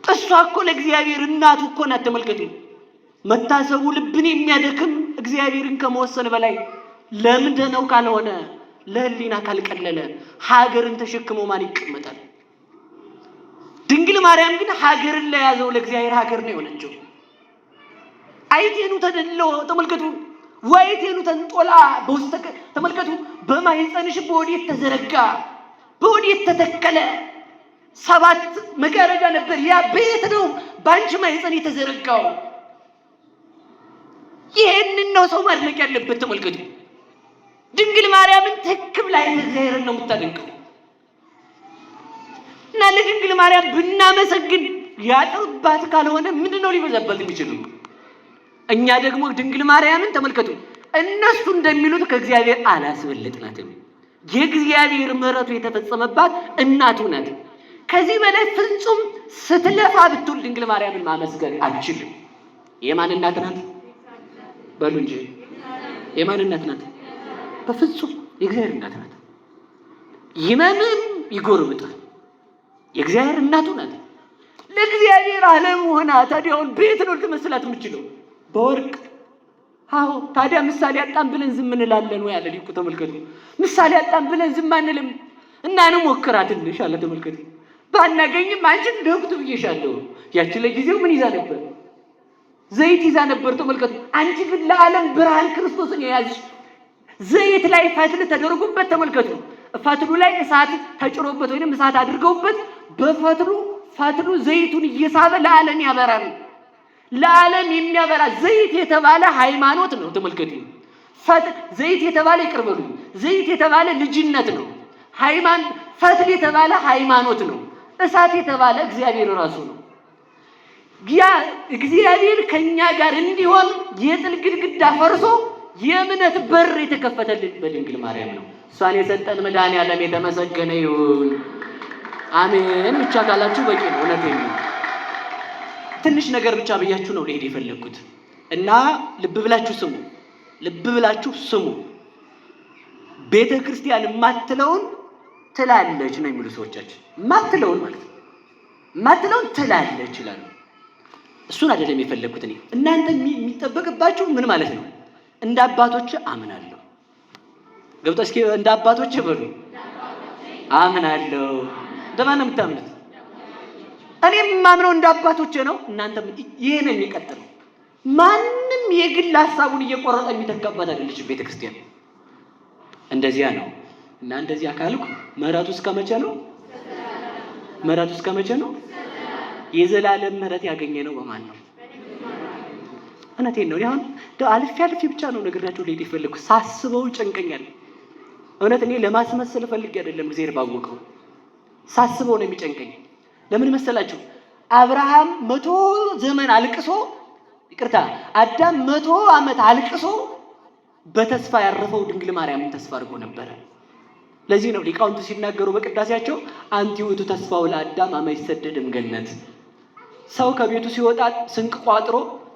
እሷ እኮ ለእግዚአብሔር እናቱ እኮ ናት። ተመልከቱ፣ መታሰቡ ልብን የሚያደክም እግዚአብሔርን ከመወሰን በላይ ለምንድነው ካልሆነ ለህሊና ካልቀለለ ሀገርን ተሸክሞ ማን ይቀመጣል? ድንግል ማርያም ግን ሀገርን ለያዘው ለእግዚአብሔር ሀገር ነው የሆነችው። አይቴኑ ተደለው ተመልከቱ፣ ወይቴኑ ተንጦላ በውስጥ ተመልከቱ፣ በማህፀንሽ በወዴት ተዘረጋ በወዴት ተተከለ? 7 መጋረጃ ነበር። ያ በየት ነው ባንቺ ማህፀን የተዘረጋው? ይሄንን ነው ሰው ማድነቅ ያለበት። ተመልከቱ፣ ድንግል ማርያምን ትክክል ላይ እግዚአብሔርን ነው የምታደንቀው። እና ለድንግል ማርያም ብናመሰግን ያጥርባት ካልሆነ ምንድነው ሊበዛበት የሚችለው? እኛ ደግሞ ድንግል ማርያምን ተመልከቱ፣ እነሱ እንደሚሉት ከእግዚአብሔር አላስበለጥናትም። የእግዚአብሔር ምሕረቱ የተፈጸመባት እናቱ ናት። ከዚህ በላይ ፍጹም ስትለፋ ብትውል ድንግል ማርያምን ማመስገን አልችልም። የማን እናት ናት በሉ እንጂ የማን እናት ናት? በፍጹም የእግዚአብሔር እናት ናት። ይመምም ይጎርብጣል፣ የእግዚአብሔር እናቱ ናት። ለእግዚአብሔር ዓለም ሆና ታዲያውን ቤት ነው ልትመስላት የምችለው? በወርቅ አዎ። ታዲያ ምሳሌ አጣን ብለን ዝም እንላለን ወይ አለ ሊቁ። ተመልከቱ፣ ምሳሌ አጣን ብለን ዝም አንልም እና እንሞክራት ትንሽ አለ። ተመልከቱ፣ ባናገኝም አንቺን ደብቱ ብዬሻለሁ። ያቺ ለጊዜው ምን ይዛ ነበር? ዘይት ይዛ ነበር። ተመልከቱ፣ አንቺ ግን ለዓለም ብርሃን ክርስቶስን የያዝሽ ዘይት ላይ ፈትል ተደርጎበት ተመልከቱ፣ ፈትሉ ላይ እሳት ተጭሮበት ወይንም እሳት አድርገውበት ፈትሉ ዘይቱን እየሳበ ለዓለም ያበራል። ለዓለም የሚያበራ ዘይት የተባለ ሃይማኖት ነው። ተመልከቱ፣ ዘይት የተባለ ይቅርበሉ፣ ዘይት የተባለ ልጅነት ነው። ፈትል የተባለ ሃይማኖት ነው። እሳት የተባለ እግዚአብሔር ራሱ ነው። ያ እግዚአብሔር ከኛ ጋር እንዲሆን የጥል ግድግዳ ፈርሶ የእምነት በር የተከፈተልን በድንግል ማርያም ነው። እሷን የሰጠን መድኃኔዓለም የተመሰገነ ይሁን። አሜን ብቻ ካላችሁ በቂ ነው። እውነቴን ነው። ትንሽ ነገር ብቻ ብያችሁ ነው ልሄድ የፈለግኩት እና ልብ ብላችሁ ስሙ። ቤተ ክርስቲያን የማትለውን ትላለች ነው የሚሉ ሰዎቻችን። የማትለውን ማለት ነው፣ የማትለውን ትላለች ይላሉ። እሱን አይደለም የፈለግኩት እኔ። እናንተ የሚጠበቅባችሁ ምን ማለት ነው? እንደ አባቶች አምናለሁ። ገብቶ እስኪ እንደ አባቶች በሉ። አምናለሁ። እንደማን ነው የምታምኑት? እኔ የማምነው እንደ አባቶች ነው። እናንተ ይሄ ነው የሚቀጥለው። ማንም ማንም የግል ሐሳቡን እየቆረጠ የሚተካባት አይደለችም ቤተክርስቲያን። እንደዚያ ነው እና እንደዚያ ካልኩ ምህረቱ እስከ መቼ ነው? ምህረቱ እስከ መቼ ነው? የዘላለም ምህረት ያገኘ ነው በማን ነው? እውነቴን ነው። አሁን አልፌ ብቻ ነው ነግራችሁ ልሄድ የፈለኩት። ሳስበው ጨንቀኛል። እውነት እኔ ለማስመሰል ፈልጌ አይደለም፣ እግዚአብሔር ባወቀው ሳስበው ነው የሚጨንቀኝ። ለምን መሰላችሁ? አብርሃም 100 ዘመን አልቅሶ አዳም 100 ዓመት አልቅሶ በተስፋ ያረፈው ድንግል ማርያምን ተስፋ አድርጎ ነበረ። ለዚህ ነው ሊቃውንቱ ሲናገሩ በቅዳሴያቸው አንቲ ውእቱ ተስፋው ለአዳም አመ ይሰደድም ገነት። ሰው ከቤቱ ሲወጣ ስንቅ ቋጥሮ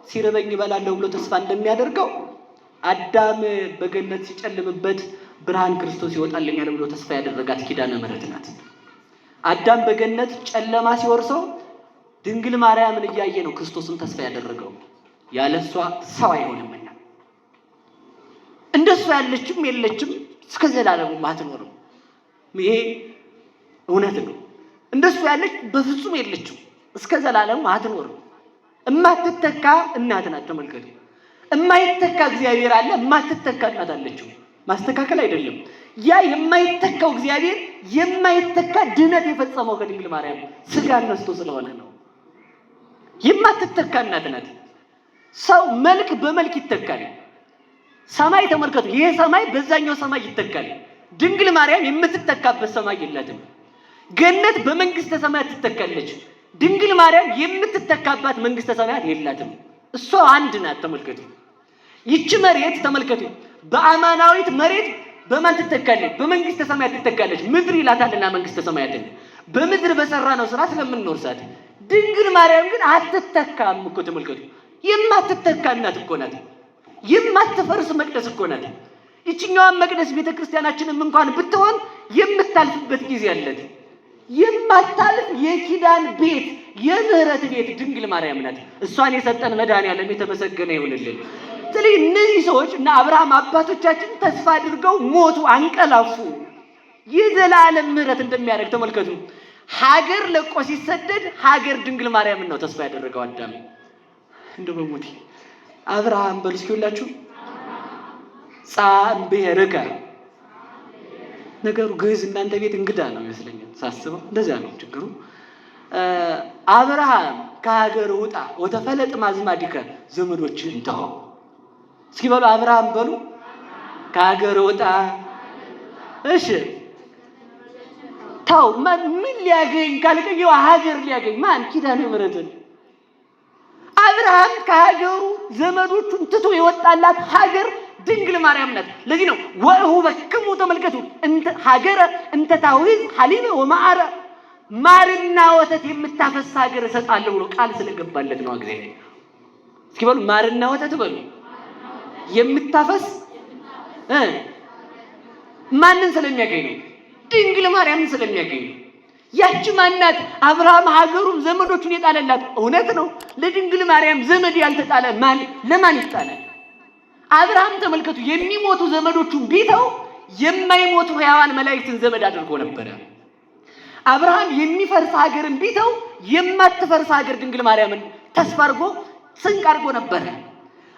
ሲርበኝ እበላለሁ ብሎ ተስፋ እንደሚያደርገው አዳም በገነት ሲጨልምበት ብርሃን ክርስቶስ ይወጣልኛል ብሎ ተስፋ ያደረጋት ኪዳነ ምሕረት ናት። አዳም በገነት ጨለማ ሲወርሰው ድንግል ማርያምን እያየ ነው ክርስቶስን ተስፋ ያደረገው። ያለሷ ሰው አይሆንምና እንደሷ ያለችም የለችም፣ እስከ ዘላለሙ አትኖርም። ይሄ እውነት ነው። እንደሱ ያለች በፍጹም የለችም፣ እስከ ዘላለሙ አትኖርም። እማትተካ እናት ናት። ተመልከቱ፣ እማይተካ እግዚአብሔር አለ፣ እማትተካ እናት አለችው። ማስተካከል አይደለም። ያ የማይተካው እግዚአብሔር የማይተካ ድነት የፈጸመው ከድንግል ማርያም ስጋ ነስቶ ስለሆነ ነው። የማትተካ እናት ናት። ሰው መልክ በመልክ ይተካል። ሰማይ ተመልከቱ፣ ይሄ ሰማይ በዛኛው ሰማይ ይተካል። ድንግል ማርያም የምትተካበት ሰማይ የላትም። ገነት በመንግስተ ሰማያት ትተካለች። ድንግል ማርያም የምትተካባት መንግስተ ሰማያት የላትም። እሷ አንድ ናት። ተመልከቱ፣ ይቺ መሬት ተመልከቱ፣ በአማናዊት መሬት በማን ትተካለች? በመንግስተ ሰማያት ትተካለች። ምድር ይላታልና መንግስተ ሰማያትን በምድር በሰራ ነው ስራ ስለምንኖርሳት። ድንግል ማርያም ግን አትተካም እኮ ተመልከቱ። የማትተካ እናት እኮ ናት። የማትፈርስ መቅደስ እኮ ናት። ይችኛዋን መቅደስ ቤተክርስቲያናችንም እንኳን ብትሆን የምታልፍበት ጊዜ አለት። የማታልፍ የኪዳን ቤት የምህረት ቤት ድንግል ማርያም ናት። እሷን የሰጠን መድኃኔዓለም የተመሰገነ ይሁንልን። ስለዚህ እነዚህ ሰዎች እና አብርሃም አባቶቻችን ተስፋ አድርገው ሞቱ፣ አንቀላፉ። የዘላለም ምህረት እንደሚያደርግ ተመልከቱ። ሀገር ለቆ ሲሰደድ ሀገር ድንግል ማርያምን ነው ተስፋ ያደረገው አዳም። እንደው በሞቴ አብርሃም በሉ እስኪ ሁላችሁ ጻም ብሔርከ። ነገሩ ግዕዝ እናንተ ቤት እንግዳ ነው ይመስለኛል ሳስበው። እንደዚያ ነው ችግሩ። አብርሃም ከሀገር ውጣ ወተፈለጥ ማዝማዲከ ዘመዶችህን ተው። እስኪ በሉ አብርሃም በሉ ከሀገር ውጣ። እሺ ተው። ምን ሊያገኝ ካልቀየው ሀገር ሊያገኝ ማን? ኪዳነ ምሕረትን። አብርሃም ከሀገሩ ዘመዶቹን ትቶ የወጣላት ሀገር ድንግል ማርያም ናት። ለዚህ ነው ወእሁበክሙ ተመልከቱ ሀገረ እንተ ታውዝ ሐሊበ ወማዕረ፣ ማርና ወተት የምታፈስ ሀገር እሰጣለሁ ብሎ ቃል ስለገባለት ነው እግዚአብሔር። እስኪ በሉ ማርና ወተት በሉ የምታፈስ ማንን ስለሚያገኝ ነው? ድንግል ማርያምን ስለሚያገኝ ነው። ያቺ ማናት? አብርሃም ሀገሩን ዘመዶቹን የጣለላት እውነት ነው። ለድንግል ማርያም ዘመድ ያልተጣለ ማን ለማን ይጣላል? አብርሃም ተመልከቱ የሚሞቱ ዘመዶቹን ቢተው የማይሞቱ ሕያዋን መላእክትን ዘመድ አድርጎ ነበረ። አብርሃም የሚፈርስ ሀገርን ቢተው የማትፈርስ ሀገር ድንግል ማርያምን ተስፋ አድርጎ ስንቅ አድርጎ ነበረ።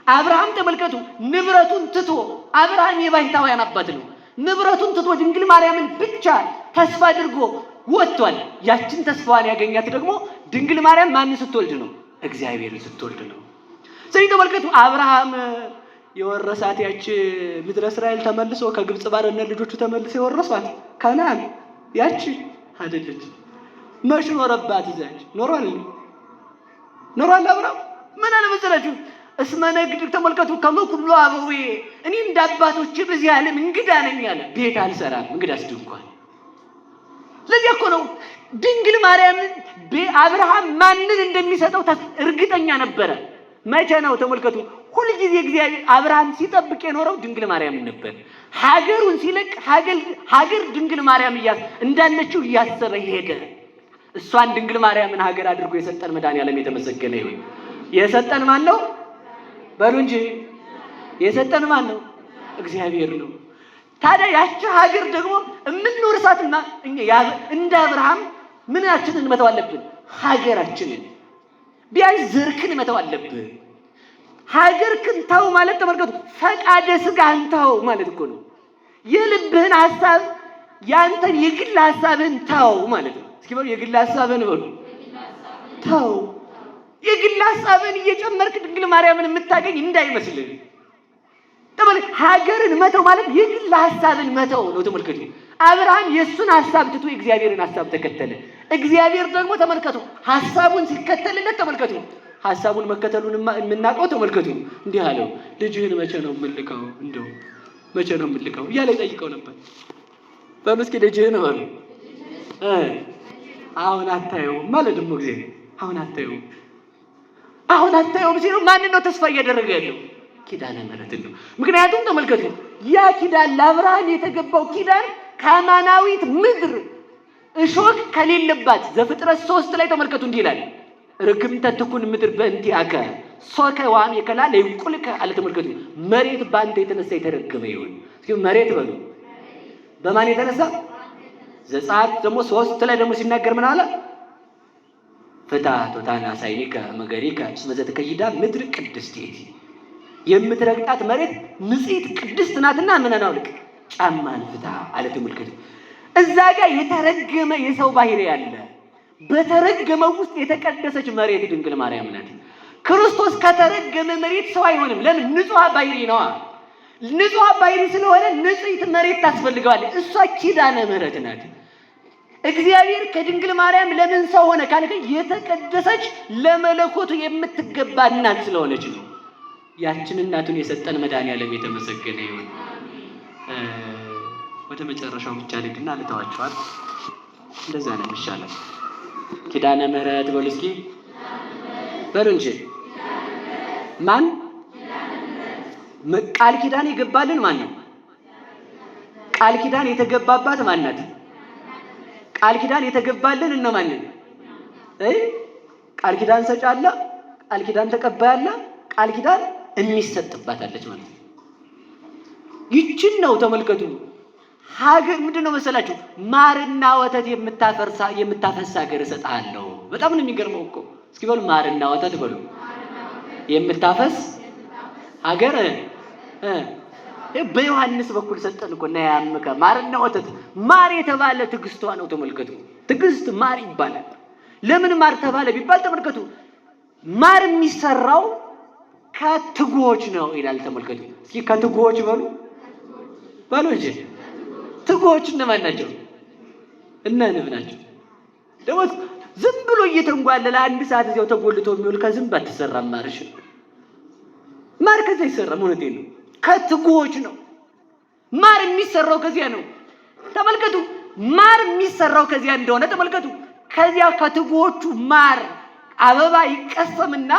አብርሃም ተመልከቱ ንብረቱን ትቶ፣ አብርሃም የባሕታውያን አባት ነው። ንብረቱን ትቶ ድንግል ማርያምን ብቻ ተስፋ አድርጎ ወጥቷል። ያችን ተስፋዋን ያገኛት ደግሞ ድንግል ማርያም ማን ስትወልድ ነው? እግዚአብሔርን ስትወልድ ነው። ስለዚህ ተመልከቱ አብርሃም የወረሳት ያች ምድረ እስራኤል ተመልሶ ከግብጽ ባርነት ልጆቹ ተመልሶ የወረሷት ከነዓን ያቺ አይደለች። መች ኖረባት? ይዛች ኖሯል አብርሃም። ምን አለ መሰላችሁ? እስመ ነግድ ተመልከቱ ከመኩሉ አበዌ፣ እኔ እንደ አባቶቼ በዚህ ዓለም እንግዳ ነኝ አለ። ቤት አልሰራም እንግዳስ ድንኳን። ለዚህ እኮ ነው ድንግል ማርያምን አብርሃም ማንን እንደሚሰጠው እርግጠኛ ነበረ። መቼ ነው? ተመልከቱ ሁልጊዜ እግዚአብሔር አብርሃም ሲጠብቅ የኖረው ድንግል ማርያምን ነበር። ሀገሩን ሲለቅ ሀገር ድንግል ማርያም እንዳለችው እያሰበ ሄደ። እሷን ድንግል ማርያምን ሀገር አድርጎ የሰጠን መድኃኔዓለም የተመሰገነ ይሁን። የሰጠን ማን ነው? በሉ እንጂ የሰጠን ማን ነው? እግዚአብሔር ነው። ታዲያ ያቺ ሀገር ደግሞ የምንወርሳትና እንደ አብርሃም ምናችንን መተው አለብን? ሀገራችንን። ቢያንስ ዘርክን መተው አለብን። ሀገርክን ተው ማለት ተመልከቱ፣ ፈቃደ ሥጋህን ተው ማለት እኮ ነው። የልብህን ሐሳብ ያንተን የግል ሐሳብህን ተው ማለት ነው። እስኪ በሉ የግል ሐሳብህን በሉ ተው። የግል ሐሳብህን እየጨመርክ ድንግል ማርያምን የምታገኝ እንዳይመስልህ። ሀገርን መተው ማለት የግል ሐሳብን መተው ነው። ተመልከቱ አብርሃም የእሱን ሐሳብ ትቶ የእግዚአብሔርን ሐሳብ ተከተለ። እግዚአብሔር ደግሞ ተመልከቱ ሐሳቡን ሲከተልለት ተመልከቱ ሐሳቡን መከተሉን የምናውቀው ተመልከቱ እንዲህ አለው፣ ልጅህን መቼ ነው የምልከው? እንደው መቼ ነው የምልከው እያለ ይጠይቀው ነበር። በሉ እስኪ ልጅህን በሉ አሁን አታየውም ማለት ደግሞ እግዚአብሔር አሁን አታየውም ሲለው ማንን ነው ተስፋ እያደረገ ያለው? ኪዳነ ምሕረትን ነው። ምክንያቱም ተመልከቱ ያ ኪዳን ለአብርሃም የተገባው ኪዳን ከአማናዊት ምድር እሾክ ከሌለባት ዘፍጥረት 3 ላይ ተመልከቱ እንዲህ ይላል፣ ርግምተ ትኩን ምድር በእንቲአከ ሶከ ወአሜከላ ለይቁልከ አለ። ተመልከቱ መሬት በአንተ የተነሳ የተረገመ ይሁን። እስኪ መሬት በሉ በማን የተነሳ? ዘጸአት ደግሞ 3 ላይ ደግሞ ሲናገር ምን አለ? ፍትሐት ወታናሳይከ መገሪከ እስመ ዘትከይዳ ምድር ቅድስት ይእቲ፣ የምትረግጣት መሬት ንጽሕት ቅድስት ናትና ምንን አውልቅ ጫማን ፍታ አለ። ተመልከቱ እዛ ጋር የተረገመ የሰው ባህሪ ያለ፣ በተረገመው ውስጥ የተቀደሰች መሬት ድንግል ማርያም ናት። ክርስቶስ ከተረገመ መሬት ሰው አይሆንም። ለምን? ንጹሕ ባህሪ ነዋ። ንጹሕ ባህሪ ስለሆነ ንጽሕት መሬት ታስፈልገዋለች። እሷ ኪዳነ ምሕረት ናት። እግዚአብሔር ከድንግል ማርያም ለምን ሰው ሆነ ካልከ የተቀደሰች ለመለኮቱ የምትገባ እናት ስለሆነች ነው። ያችን እናቱን የሰጠን መድኃኒዓለም የተመሰገነ ይሁን። ወደ መጨረሻው ብቻ ልግና ልተዋችኋል። እንደዛ ነው የሚሻለው። ኪዳነ ምሕረት በሉ እስኪ በሉ እንጂ ማን ቃል ኪዳን የገባልን ማን ነው? ቃል ኪዳን የተገባባት ማን ናት? ቃል ኪዳን የተገባልን እነማን ነን? ቃል ኪዳን ሰጪ አለ፣ ቃል ኪዳን ተቀባይ አለ፣ ቃል ኪዳን የሚሰጥባት አለች ማለት ነው። ይችን ነው ተመልከቱ። ሀገር ምንድን ነው መሰላችሁ? ማርና ወተት የምታፈስ ሀገር እሰጥሃለሁ። በጣም ነው የሚገርመው እኮ። እስኪ በሉ ማርና ወተት በሉ የምታፈስ ሀገር በዮሐንስ በኩል ሰጠን እኮ እና ያምከ ማርና ወተት። ማር የተባለ ትዕግስቷ ነው። ተመልከቱ ትዕግስት ማር ይባላል። ለምን ማር ተባለ ቢባል ተመልከቱ ማር የሚሰራው ከትጉዎች ነው ይላል። ተመልከቱ እስኪ ከትጉዎች በሉ እንጂ ትጉዎች እነማን ናቸው? እነ ንብ ናቸው። ደግሞ ዝም ብሎ እየተንጓለለ አንድ ሰዓት እዚያው ተጎልቶ የሚውል ከዝንብ አትሰራም ማርሽ። ማር ከዚያ አይሰራም። እውነቴን ነው። ከትጉዎች ነው ማር የሚሰራው፣ ከዚያ ነው። ተመልከቱ ማር የሚሰራው ከዚያ እንደሆነ ተመልከቱ። ከዚያ ከትጉዎቹ ማር አበባ ይቀሰምና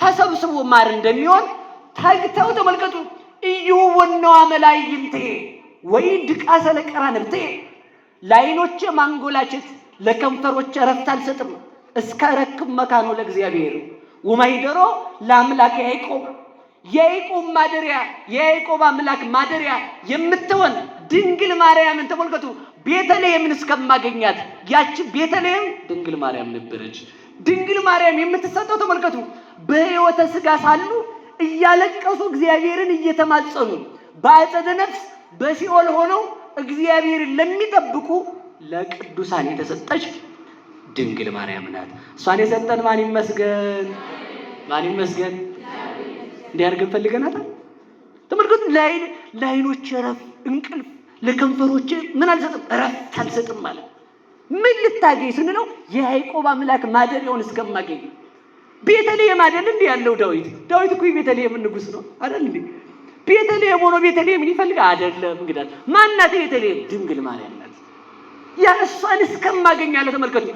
ተሰብስቦ ማር እንደሚሆን ታግተው ተመልከቱ። እዩ ወነዋ መላይንቴ ወይ ድቃሰ ለቀራንብቴ፣ ለዓይኖቼ ማንጎላቸት ለከንፈሮቼ እረፍት አልሰጥም እስከ ረክብ መካኖ ለእግዚአብሔር ወማይደሮ ለአምላክ ያዕቆብ። የያዕቆብ ማደሪያ የያዕቆብ አምላክ ማደሪያ የምትሆን ድንግል ማርያምን ተመልከቱ። ቤተልሔምን እስከማገኛት ያቺ ቤተልሔም ድንግል ማርያም ነበረች። ድንግል ማርያም የምትሰጠው ተመልከቱ በሕይወተ ሥጋ ሳሉ እያለቀሱ እግዚአብሔርን እየተማጸኑ በአጸደ ነፍስ በሲኦል ሆነው እግዚአብሔርን ለሚጠብቁ ለቅዱሳን የተሰጠች ድንግል ማርያም ናት። እሷን የሰጠን ማን ይመስገን? ማን ይመስገን? እንዲያርገን ፈልገናታል። ተመልከቱ ለዓይኖቼ እረፍት እንቅልፍ፣ ለከንፈሮቼ ምን አልሰጥም እረፍት አልሰጥም ማለት ምን ልታገኝ ስንለው የያዕቆብ አምላክ ማደሪያውን እስከማገኝ። ቤተልሔም አይደል እንዴ ያለው ዳዊት? ዳዊት እኮ የቤተልሔም ንጉሥ ነው አይደል እንዴ? ቤተልሔም ሆኖ ቤተልሔምን ይፈልግ አይደለም። እንግዲህ ማናት ቤተልሔም? ድንግል ማርያም ናት። ያ እሷን እስከማገኛለ ተመልከቱ።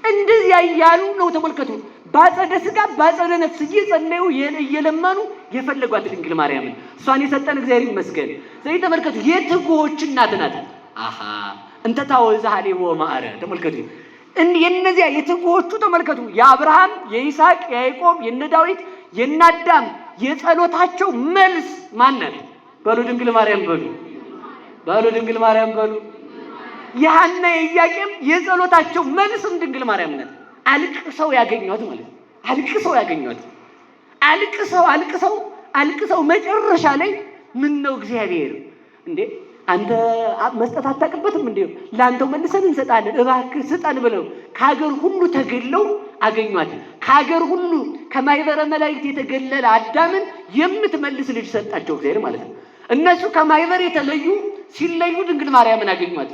እንደዚያ እያሉ ነው ተመልከቱ። ባጸደ ሥጋ ባጸደ ነፍስ እየጸለዩ እየለመኑ የፈለጓት ድንግል ማርያምን። እሷን የሰጠን እግዚአብሔር ይመስገን። ስለዚህ ተመልከቱ የትጉዎች እናት ናት። አሃ እንተ ታወዛሃሌ ወማረ ተመልከቱ። የእነዚያ የትጉዎቹ ተመልከቱ የአብርሃም የይስሐቅ የያዕቆብ የነ ዳዊት የነ አዳም የጸሎታቸው መልስ ማናት? በሉ ድንግል ማርያም በሉ ድንግል ማርያም በሉ። የሐና የኢያቄም የጸሎታቸው መልስም ድንግል ማርያም ናት። አልቅሰው ያገኟት ማለት አልቅሰው ያገኟት። አልቅሰው አልቅሰው መጨረሻ ላይ ምን ነው እግዚአብሔር እንዴ አንተ መስጠት አታውቅበትም እንዴ? ለአንተው መልሰን እንሰጣለን እባክህ ስጠን ብለው ከሀገር ሁሉ ተገለው አገኟት። ከሀገር ሁሉ ከማይበረ መላእክት የተገለለ አዳምን የምትመልስ ልጅ ሰጣቸው እግዚአብሔር ማለት ነው። እነሱ ከማይበር የተለዩ ሲለዩ ድንግል ማርያምን አገኟት።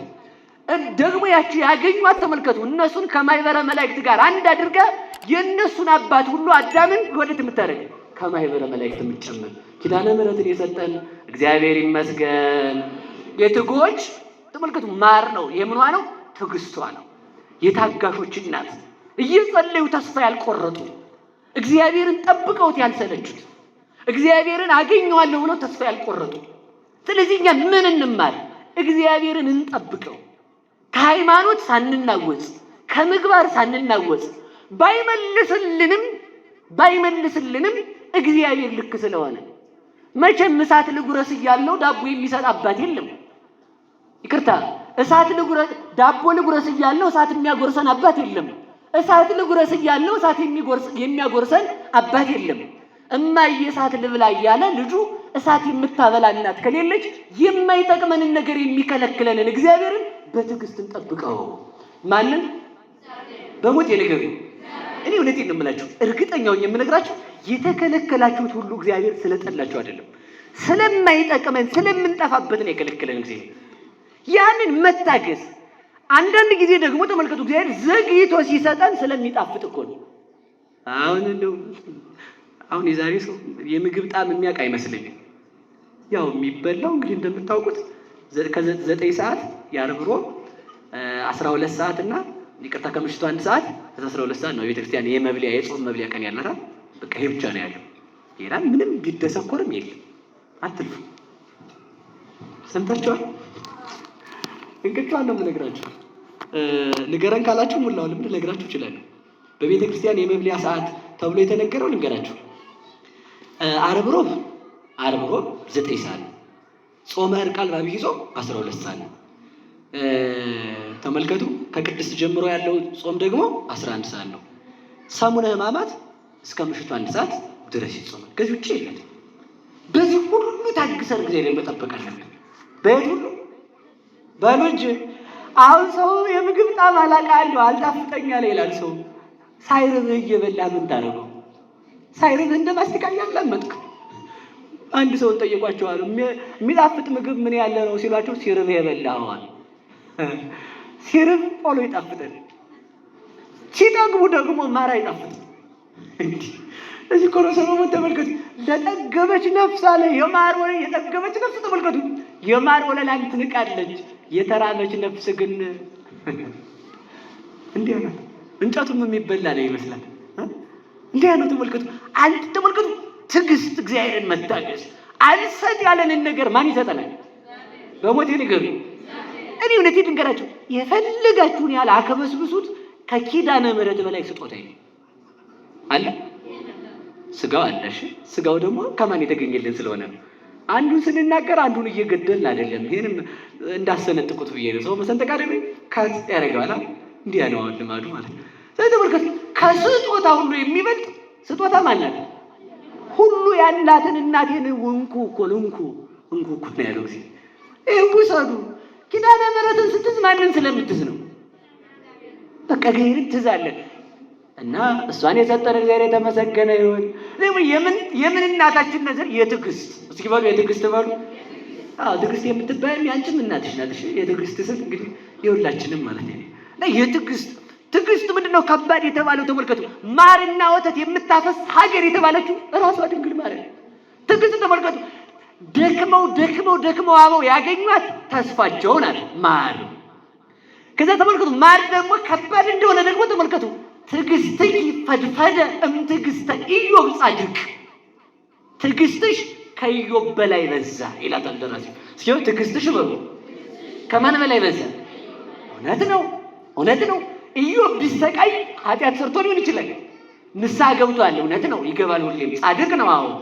ደግሞ ያቺ ያገኟት ተመልከቱ፣ እነሱን ከማይበረ መላእክት ጋር አንድ አድርጋ የእነሱን አባት ሁሉ አዳምን ወዴት የምታደርግ ከማይበረ መላእክት የምትጨምር ኪዳነ ምሕረትን የሰጠን እግዚአብሔር ይመስገን። የትጉዎች ተመልከቱ ማር ነው። የምኗ ነው? ትዕግስቷ ነው። የታጋሾች እናት እየጸለዩ ተስፋ ያልቆረጡ እግዚአብሔርን ጠብቀውት ያልሰለቹት እግዚአብሔርን አገኘዋለሁ ብለው ተስፋ ያልቆረጡ። ስለዚህ እኛ ምን እንማር? እግዚአብሔርን እንጠብቀው። ከሃይማኖት ሳንናወጽ ከምግባር ሳንናወጽ ባይመልስልንም እግዚአብሔር ልክ ስለሆነ መቼም እሳት ልጉረስ እያለው ዳቦ የሚሰጥ አባት የለም። ይቅርታ ዳቦ ልጉረስ እያለው እሳት የሚያጎርሰን አባት የለም። እሳት ልጉረስ እያለው እሳት የሚያጎርሰን አባት የለም። እማዬ እሳት ልብላ እያለ ልጁ እሳት የምታበላ እናት ከሌለች የማይጠቅመንን ነገር የሚከለክለንን እግዚአብሔርን በትዕግስት እንጠብቀው። ማንን በሞት የነገሩ እኔ እውነቴን ነው የምላችሁ፣ እርግጠኛውን የምነግራችሁ የተከለከላችሁት ሁሉ እግዚአብሔር ስለጠላችሁ አይደለም፣ ስለማይጠቅመን ስለምንጠፋበት ነው የከለከለን እግዚአብሔር። ያንን መታገስ አንዳንድ ጊዜ ደግሞ ተመልከቱ፣ እግዚአብሔር ዘግይቶ ሲሰጠን ስለሚጣፍጥ እኮ ነው። አሁን የዛሬ ሰው የምግብ ጣዕም የሚያውቅ አይመስለኝም። ያው የሚበላው እንግዲህ እንደምታውቁት ከ9 ሰዓት የዓርብ ሮብ 12 ሰዓት እና ይቅርታ ከምሽቱ 1 ሰዓት እስከ 12 ሰዓት ነው ቤተክርስቲያን የመብሊያ የጾም መብሊያ ቀን ያለታ። በቃ ይሄ ብቻ ነው ያለው። ሌላ ምንም ቢደሰኮርም የለም። አትልፉ። ሰምታችኋል? እንቅጫን ነው የምነግራችሁ። ንገረን ካላችሁ ሙላው ልምድ ልነግራችሁ እችላለሁ። በቤተክርስቲያን የመብሊያ ሰዓት ተብሎ የተነገረው ልንገራችሁ። ዓርብ ሮብ 9 ሰዓት፣ ጾመ ዕርቃል በዐቢይ ጾም 12 ሰዓት ነው። ተመልከቱ። ከቅድስት ጀምሮ ያለው ጾም ደግሞ 11 ሰዓት ነው። ሰሙነ ሕማማት እስከ ምሽቱ 1 ሰዓት ድረስ ይጾማል። ከዚህ ውጭ የለም። በዚህ ሁሉ ታግሰን እግዚአብሔርን መጠበቅ አለብን። በየት ሁሉ በልጅ አሁን ሰው የምግብ ጣዕም አላውቃለሁ አልጣፍጠኛ ላይ ይላል ሰው። ሳይርብህ እየበላ ምን ታደርገው? ሳይርብህ እንደ ማስቲካ እያላመጥክ። አንድ ሰውን ጠየቋቸዋል፣ የሚጣፍጥ ምግብ ምን ያለ ነው ሲሏቸው፣ ሲርብህ የበላኸዋል። ሲርብ ቆሎ ይጣፍጣል፣ ሲጠግቡ ደግሞ ማር አይጣፍጥም። እዚህ እኮ ነው ሰሎሞን ተመልከቱ፣ ለጠገበች ነፍስ አለ የማር ወለላ። የጠገበች ነፍስ ተመልከቱ የማር ወለላን ትንቃለች፣ የተራበች ነፍስ ግን እንዲህ ነው። እንጨቱም የሚበላ ነው ይመስላል። እንዲህ ነው ተመልከቱ። ተመልከቱ ትዕግስት፣ እግዚአብሔርን መታገስ። አልሰጥ ያለንን ነገር ማን ይሰጠናል? በሞት ንገሩ። እኔ እውነቴን ልንገራችሁ፣ የፈለጋችሁን ያህል አከበስብሱት፣ ከኪዳነ ምሕረት በላይ ስጦታ አለ። ስጋው አለ። እሺ ስጋው ደግሞ ከማን የተገኘልን ስለሆነ ነው። አንዱን ስንናገር አንዱን እየገደልን አይደለም። ይሄንም እንዳሰነጥቁት ብዬ ነው። ሰው መሰንጠቅ አይደለም ካዝ ያደርጋል። እንዲያ ነው ልማዱ ማለት ነው። ስለዚህ ተመልከቱ፣ ከስጦታ ሁሉ የሚበልጥ ስጦታ ማን አለ? ሁሉ ያላትን እናቴን እንኩ እኮ ነው ያለው ጊዜ ውሰዱ። ኪዳነ ምሕረትን ስትዝ ማንን ስለምትዝ ነው? በቃ እግዚአብሔርን ትዛለን እና እሷን የሰጠን እግዚአብሔር የተመሰገነ ይሁን። የምን እናታችን ነዘር የትዕግስት እስኪ በሉ የትዕግስት በሉ። ትዕግስት የምትባይም ያንቺም እናትሽ ናት። የትዕግስት ስል እንግዲህ የሁላችንም ማለት ነው። እና ትዕግስት ምንድነው ከባድ የተባለው? ተመልከቱ፣ ማርና ወተት የምታፈስ ሀገር የተባለችው እራሷ ድንግል ማርያም። ትዕግስት ተመልከቱ፣ ደክመው አበው ያገኟት ተስፋቸው ናት ማር። ከዛ ተመልከቱ፣ ማር ደግሞ ከባድ እንደሆነ ደግሞ ተመልከቱ፣ ትዕግስትኪ ፈድፈደ እምትዕግስተ ኢዮብ ጻድቅ፣ ትዕግስትሽ ከኢዮብ በላይ በዛ ይላታል ደራሲው። እስኪ ትዕግስትሽ በሉ ከማን በላይ በዛ? እውነት ነው። ኢዮብ ቢሰቃይ ኃጢአት ሰርቶ ሊሆን ይችላል። ንስሐ ገብቷል። እውነት ነው፣ ይገባል። ሁሌም ጻድቅ ነው። አሁን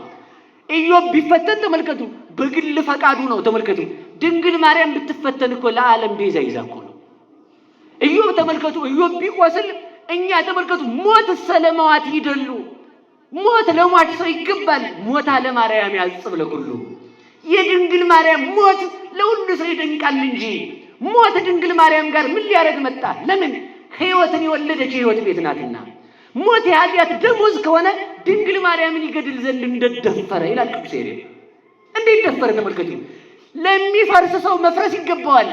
ኢዮብ ቢፈተን ተመልከቱ፣ በግል ፈቃዱ ነው። ተመልከቱ፣ ድንግል ማርያም ብትፈተን እኮ ለዓለም ቤዛ ይዛ እኮ ነው። ኢዮብ ተመልከቱ፣ ኢዮብ ቢቆስል እኛ ተመልከቱ ሞት ሰለማዋት ይደሉ ሞት ለሟች ሰው ይገባል። ሞታ ለማርያም ያጽብ ለኩሉ። የድንግል ማርያም ሞት ለሁሉ ሰው ይደንቃል እንጂ ሞት ድንግል ማርያም ጋር ምን ሊያደርግ መጣ? ለምን? ሕይወትን የወለደች የሕይወት ቤት ናትና። ሞት የኃጢአት ደሞዝ ከሆነ ድንግል ማርያምን ይገድል ዘንድ እንደደፈረ ይላል ቅዱስ ኤሬም። እንዴት ደፈረ? ተመልከቱ። ለሚፈርስ ሰው መፍረስ ይገባዋል።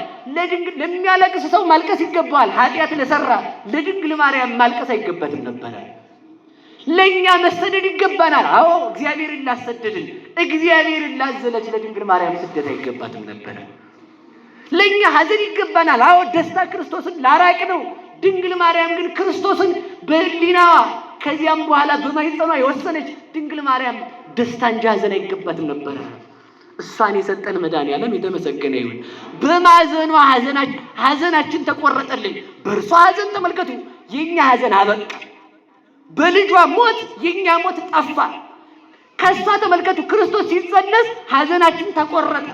ለሚያለቅስ ሰው ማልቀስ ይገባዋል። ኃጢአት ለሰራ ለድንግል ማርያም ማልቀስ አይገባትም ነበረ። ለእኛ መሰደድ ይገባናል። አዎ እግዚአብሔርን ላሰደድን እግዚአብሔርን ላዘለች ለድንግል ማርያም ስደት አይገባትም ነበረ። ለእኛ ሐዘን ይገባናል። አዎ ደስታ ክርስቶስን ላራቅ ነው። ድንግል ማርያም ግን ክርስቶስን በሕሊናዋ ከዚያም በኋላ በማኅፀኗ የወሰነች ድንግል ማርያም ደስታ እንጂ ሐዘን አይገባትም ነበረ። እሷን የሰጠን መድኃኒዓለም የተመሰገነ ይሁን። በማዘኗ ሐዘናችን ተቆረጠልን። በእርሷ ሐዘን ተመልከቱ፣ የኛ ሐዘን አበቃ። በልጇ ሞት የኛ ሞት ጠፋ። ከሷ ተመልከቱ፣ ክርስቶስ ሲጸነስ ሐዘናችን ተቆረጠ።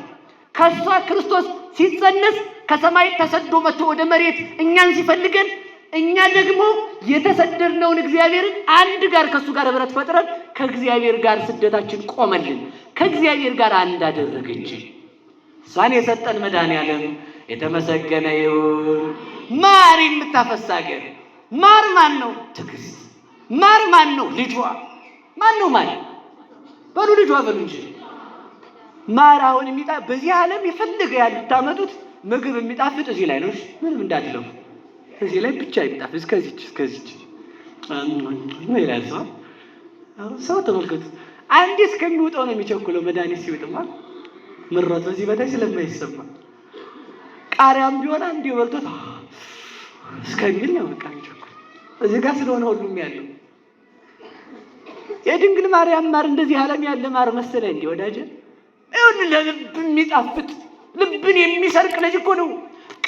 ከሷ ክርስቶስ ሲጸነስ ከሰማይ ተሰዶ መጥቶ ወደ መሬት እኛን ሲፈልገን፣ እኛ ደግሞ የተሰደድነውን እግዚአብሔርን አንድ ጋር ከሱ ጋር ህብረት ፈጥረን ከእግዚአብሔር ጋር ስደታችን ቆመልን። ከእግዚአብሔር ጋር አንድ አደረገች። እሷን የሰጠን መድኃኒዓለም የተመሰገነ ይሁን። ማር የምታፈስ አገር። ማር ማን ነው? ትዕግስት። ማር ማን ነው? ልጇ። ማን ነው ማር? በሉ ልጇ በሉ እንጂ። ማር አሁን በዚህ ዓለም የፈለገ ያህል ብታመጡት ምግብ የሚጣፍጥ እዚህ ላይ ነው። ምንም እንዳትለው፣ እዚህ ላይ ብቻ የሚጣፍጥ እስከዚች ምን ይላል ሰው ተመልከቱ። አንዴ እስከሚውጠው ነው የሚቸኩለው። መድኃኒት ሲውጥማ ምሮት በዚህ በታች ስለማይሰማ ቃሪያም ቢሆን አንዴ በልቶት እስከሚል ነው በቃ የሚቸኩል። እዚህ ጋር ስለሆነ ሁሉም ያለው የድንግል ማርያም ማር እንደዚህ ዓለም ያለ ማር መሰለ እንዴ ወዳጄ? ይሁን ለልብ የሚጣፍጥ ልብን የሚሰርቅ ለዚህ እኮ ነው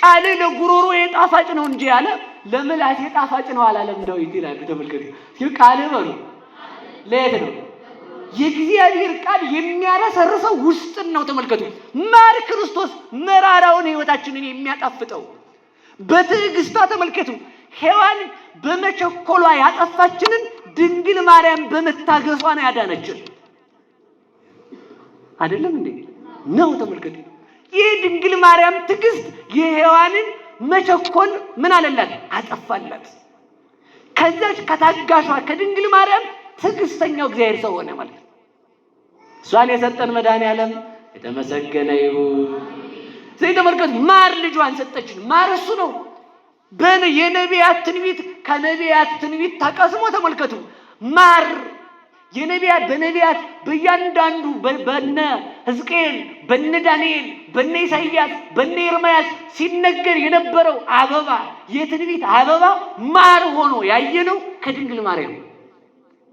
ቃል ለጉሮሮ የጣፋጭ ነው እንጂ ያለ ለምላስ የጣፋጭ ነው አላለም ዳዊት ይላል። ተመልከቱ ቃል በሉ ለየት ነው የእግዚአብሔር ቃል የሚያረሰርሰው ውስጥን ነው። ተመልከቱ ማር ክርስቶስ መራራውን ሕይወታችንን የሚያጣፍጠው በትዕግስቷ ተመልከቱ። ሔዋን በመቸኮሏ ያጠፋችንን ድንግል ማርያም በመታገሷ ነው ያዳነችን። አይደለም እንዴ? ነው ተመልከቱ። ይህ ድንግል ማርያም ትዕግስት የሔዋንን መቸኮል ምን አለላት? አጠፋላት። ከዛች ከታጋሿ ከድንግል ማርያም ትዕግስተኛው እግዚአብሔር ሰው ሆነ ማለት ነው። እሷን የሰጠን መድኃኒዓለም የተመሰገነ ይሁን። ስለዚህ ተመልከቱ ማር ልጇን ሰጠችን። ማር እሱ ነው። የነቢያት ትንቢት ከነቢያት ትንቢት ተቀስሞ ተመልከቱ ማር በነቢያት በእያንዳንዱ በነ ሕዝቅኤል በነ ዳንኤል በነ ኢሳይያስ በነ ኤርምያስ ሲነገር የነበረው አበባ የትንቢት አበባ ማር ሆኖ ያየነው ከድንግል ማርያም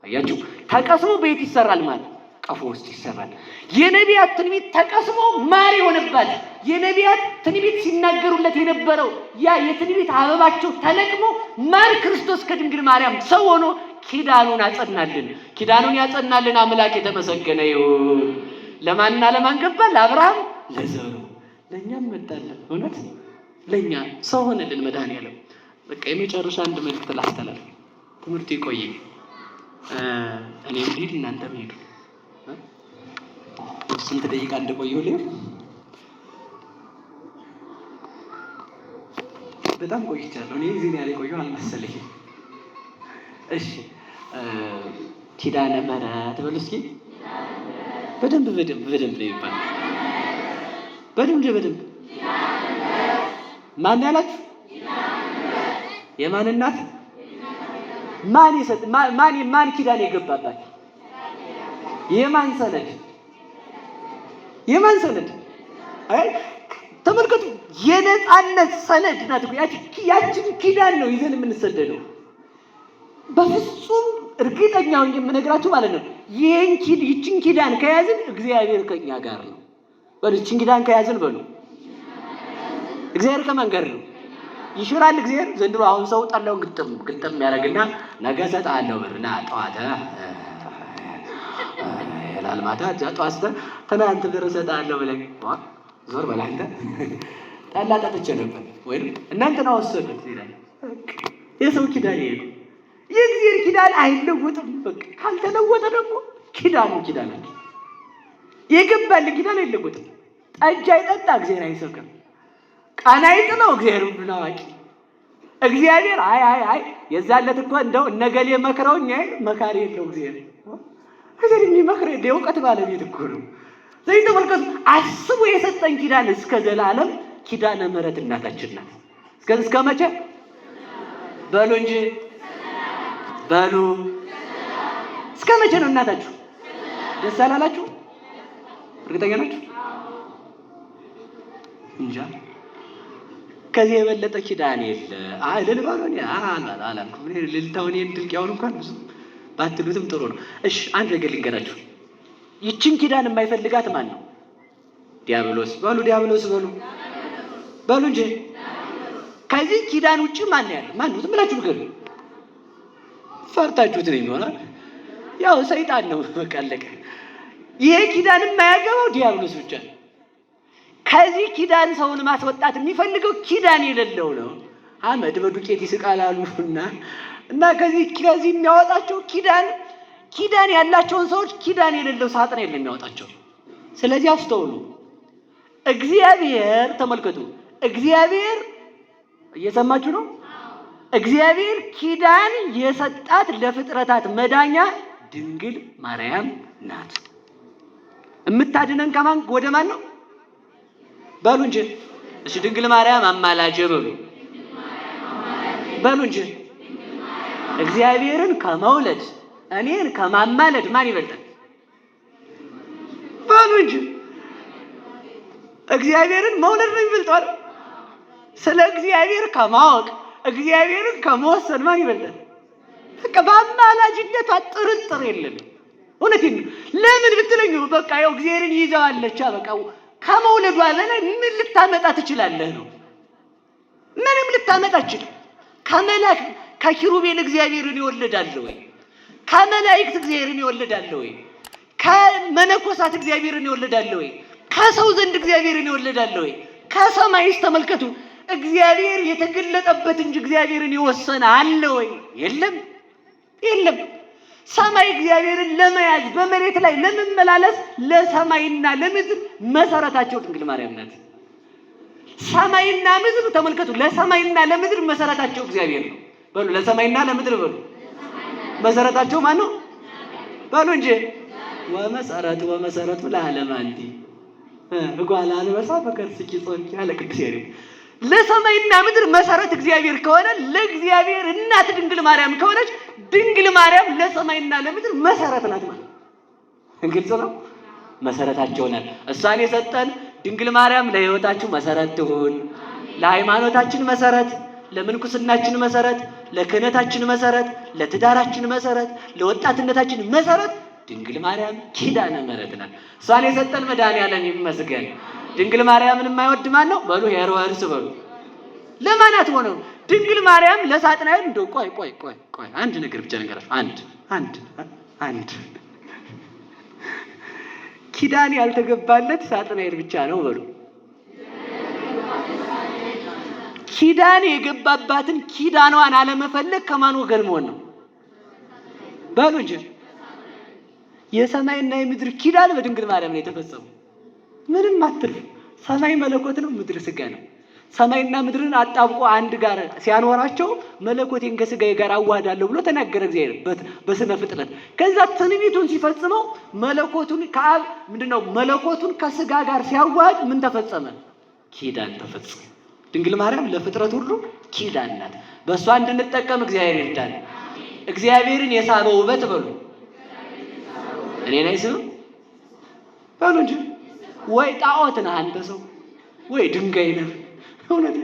አያችሁ። ተቀስሞ ቤት ይሰራል ማለት ቀፎ ውስጥ ይሰራል። የነቢያት ትንቢት ተቀስሞ ማር የሆነባት የነቢያት ትንቢት ሲናገሩለት የነበረው ያ የትንቢት አበባቸው ተለቅሞ ማር ክርስቶስ ከድንግል ማርያም ሰው ሆኖ ኪዳኑን አጸናልን። ኪዳኑን ያጸናልን አምላክ የተመሰገነ ይሁን። ለማንና ለማን ገባ? ለአብርሃም ለዘሩ። ለእኛም መጣልን። እውነት ለእኛ ሰው ሆነልን መድኃኒዓለም። በቃ የመጨረሻ አንድ መልዕክት ላስተላልፍ። ትምህርቱ ይቆየኝ። እኔ እንሂድ እናንተም ሄዱ። ስንት ደቂቃ እንደቆየሁ ልሂድ። በጣም ቆይቻለሁ። እኔ እዚህ ላይ ቆየሁ አልመሰለኝም። እሺ ኪዳነ ምሕረት በሉ እስኪ። በደንብ ነው ይባላል። በደንብ ማን ያላት? የማን እናት? ማን ይሰጥ? ማን ኪዳን የገባባት? የማን ሰነድ? የማን ሰነድ? አይ ተመልከቱ፣ የነፃነት ሰነድ ናት። ያችን ኪዳን ነው ይዘን የምንሰደደው። በፍጹም እርግጠኛው የምነግራችሁ ማለት ነው። ይችን ኪዳን ከያዝን እግዚአብሔር ከኛ ጋር ነው። በሉ ይችን ኪዳን ከያዝን በሉ እግዚአብሔር ከማን ጋር ነው? ይሽራል እግዚአብሔር። ዘንድሮ አሁን ሰው ጠላውን ግጥም ያደርግና ነገ እሰጥሃለሁ ብርና ጠዋት ይላል። ማታ ጠዋት ትናንት ብር እሰጥሃለሁ ብለህ ዞር በል አንተ ጠላ ጠጥቼ ነበር ወይም እናንተን ወሰዱት ይላል። የሰው ኪዳን ይሄ የእግዚአብሔር ኪዳን አይለወጥም። በቃ ካልተለወጠ ደግሞ ኪዳኑ ኪዳን ነው። የገባልን ኪዳን አይለወጥም። ጠጅ አይጠጣ እግዚአብሔር አይሰክርም። ቃና አይጥለው እግዚአብሔር ሁሉን አዋቂ። እግዚአብሔር አይ የዛለት እኮ እንደው እነገሌ መክረውኝ መካሪ የለው እግዚአብሔር የሚመክር የእውቀት ባለቤት እኮ ነው። ስለዚህ ተመልከቱ፣ አስቦ የሰጠን ኪዳን እስከ ዘላለም ኪዳነ ምሕረት እናታችን ናት። እስከ መቼ በሉ እንጂ በሉ። እስከ መቼ ነው እናታችሁ? ደስ አላላችሁ? እርግጠኛ ናችሁ? እንጃ ከዚህ የበለጠ ኪዳን የለ። እልል በሉ። አላልኩም ልልታውን ድልቅያውን እንኳን ብዙ ባትሉትም ጥሩ ነው። እሺ አንድ ነገር ልንገራችሁ። ይችን ኪዳን የማይፈልጋት ማን ነው? ዲያብሎስ። በሉ ዲያብሎስ በሉ በሉ እንጂ ከዚህ ኪዳን ውጭ ማን ያለ? ማን ነው? ዝም ብላችሁ ንገሩ። ፈርታችሁት ነው ይሆናል። ያው ሰይጣን ነው። በቃ አለቀ። ይሄ ኪዳን የማያገባው ዲያብሎስ ብቻ ነው። ከዚህ ኪዳን ሰውን ማስወጣት የሚፈልገው ኪዳን የሌለው ነው። አመድ በዱቄት ይስቃል አሉና እና ከዚህ የሚያወጣቸው ኪዳን ያላቸውን ሰዎች ኪዳን የሌለው ሳጥን የለም የሚያወጣቸው። ስለዚህ አስተውሉ። እግዚአብሔር ተመልከቱ፣ እግዚአብሔር እየሰማችሁ ነው። እግዚአብሔር ኪዳን የሰጣት ለፍጥረታት መዳኛ ድንግል ማርያም ናት። የምታድነን ከማን ወደ ማን ነው? በሉ እንጂ እሺ፣ ድንግል ማርያም አማላጅ በሉ በሉ እንጂ። እግዚአብሔርን ከመውለድ እኔን ከማማለድ ማን ይበልጣል? በሉ እንጂ። እግዚአብሔርን መውለድ ነው የሚበልጠው። ስለ እግዚአብሔር ከማወቅ እግዚአብሔርን ከመወሰን ማን ይበልጣል? በቃ በአማላጅነቷ ጥርጥር የለም። እውነቴን ነው። ለምን ብትለኝ በቃ ያው እግዚአብሔርን ይዘዋለች። በቃ ከመውለዷ በላይ ምን ልታመጣ ትችላለህ ነው? ምንም ልታመጣ ትችል። ከኪሩቤል እግዚአብሔርን ይወለዳል ወይ? ከመላእክት እግዚአብሔርን ይወለዳል ወይ? ከመነኮሳት እግዚአብሔርን ይወለዳል ወይ? ከሰው ዘንድ እግዚአብሔርን ይወለዳል ወይ? ከሰማይስ ተመልከቱ፣ እግዚአብሔር የተገለጠበት እንጂ እግዚአብሔርን የወሰነ አለ ወይ? የለም፣ የለም። ሰማይ እግዚአብሔርን ለመያዝ በመሬት ላይ ለመመላለስ ለሰማይና ለምድር መሰረታቸው ድንግል ማርያም ናት። ሰማይና ምድር ተመልከቱ፣ ለሰማይና ለምድር መሰረታቸው እግዚአብሔር ነው። በሉ ለሰማይና ለምድር በሉ መሰረታቸው ማን ነው? በሉ እንጂ ወመሰረቱ ለዓለም አንዲ እጓላ አንበሳ በከርስኪ ጾንኪ ያለ ቅዱስ ያሬድ። ለሰማይና ምድር መሰረት እግዚአብሔር ከሆነ ለእግዚአብሔር እናት ድንግል ማርያም ከሆነች ድንግል ማርያም ለሰማይና ለምድር መሰረት ናት ማለት ግልጽ ነው። መሰረታቸው ናት። እሷን የሰጠን ድንግል ማርያም ለሕይወታችሁ መሰረት ትሁን፣ ለሃይማኖታችን መሰረት፣ ለምንኩስናችን መሰረት፣ ለክህነታችን መሰረት፣ ለትዳራችን መሰረት፣ ለወጣትነታችን መሰረት ድንግል ማርያም ኪዳነ ምሕረት ናት። እሷን የሰጠን መድኃኒዓለም ይመስገን። ድንግል ማርያምን የማይወድ ማን ነው? በሉ ሄሮድስ በሉ። ለማን አትሆነው? ድንግል ማርያም ለሳጥናኤል እንደው ቆይ አንድ ነገር ብቻ ነገራችሁ። አንድ ኪዳን ያልተገባለት ሳጥናኤል ብቻ ነው በሉ። ኪዳን የገባባትን ኪዳኗን አለመፈለግ ከማን ወገን መሆን ነው? በሉ እንጂ የሰማይና የምድር ኪዳን በድንግል ማርያም ነው የተፈጸመው። ምንም አትልፍ። ሰማይ መለኮት ነው፣ ምድር ስጋ ነው። ሰማይና ምድርን አጣብቆ አንድ ጋር ሲያኖራቸው መለኮቴን ከስጋዬ ጋር አዋህዳለሁ ብሎ ተናገረ እግዚአብሔር በስነ ፍጥረት። ከዛ ትንቢቱን ሲፈጽመው መለኮቱን ከአብ ምንድነው መለኮቱን ከስጋ ጋር ሲያዋህድ ምን ተፈጸመ? ኪዳን ተፈጸመ። ድንግል ማርያም ለፍጥረት ሁሉ ኪዳን ናት። በእሷ እንድንጠቀም እግዚአብሔር ይርዳል። እግዚአብሔርን የሳበው ውበት በሉ እኔን አይስብም በሉ እንጂ። ወይ ጣዖት ነህ አንተ ሰው፣ ወይ ድንጋይ ነህ። እውነት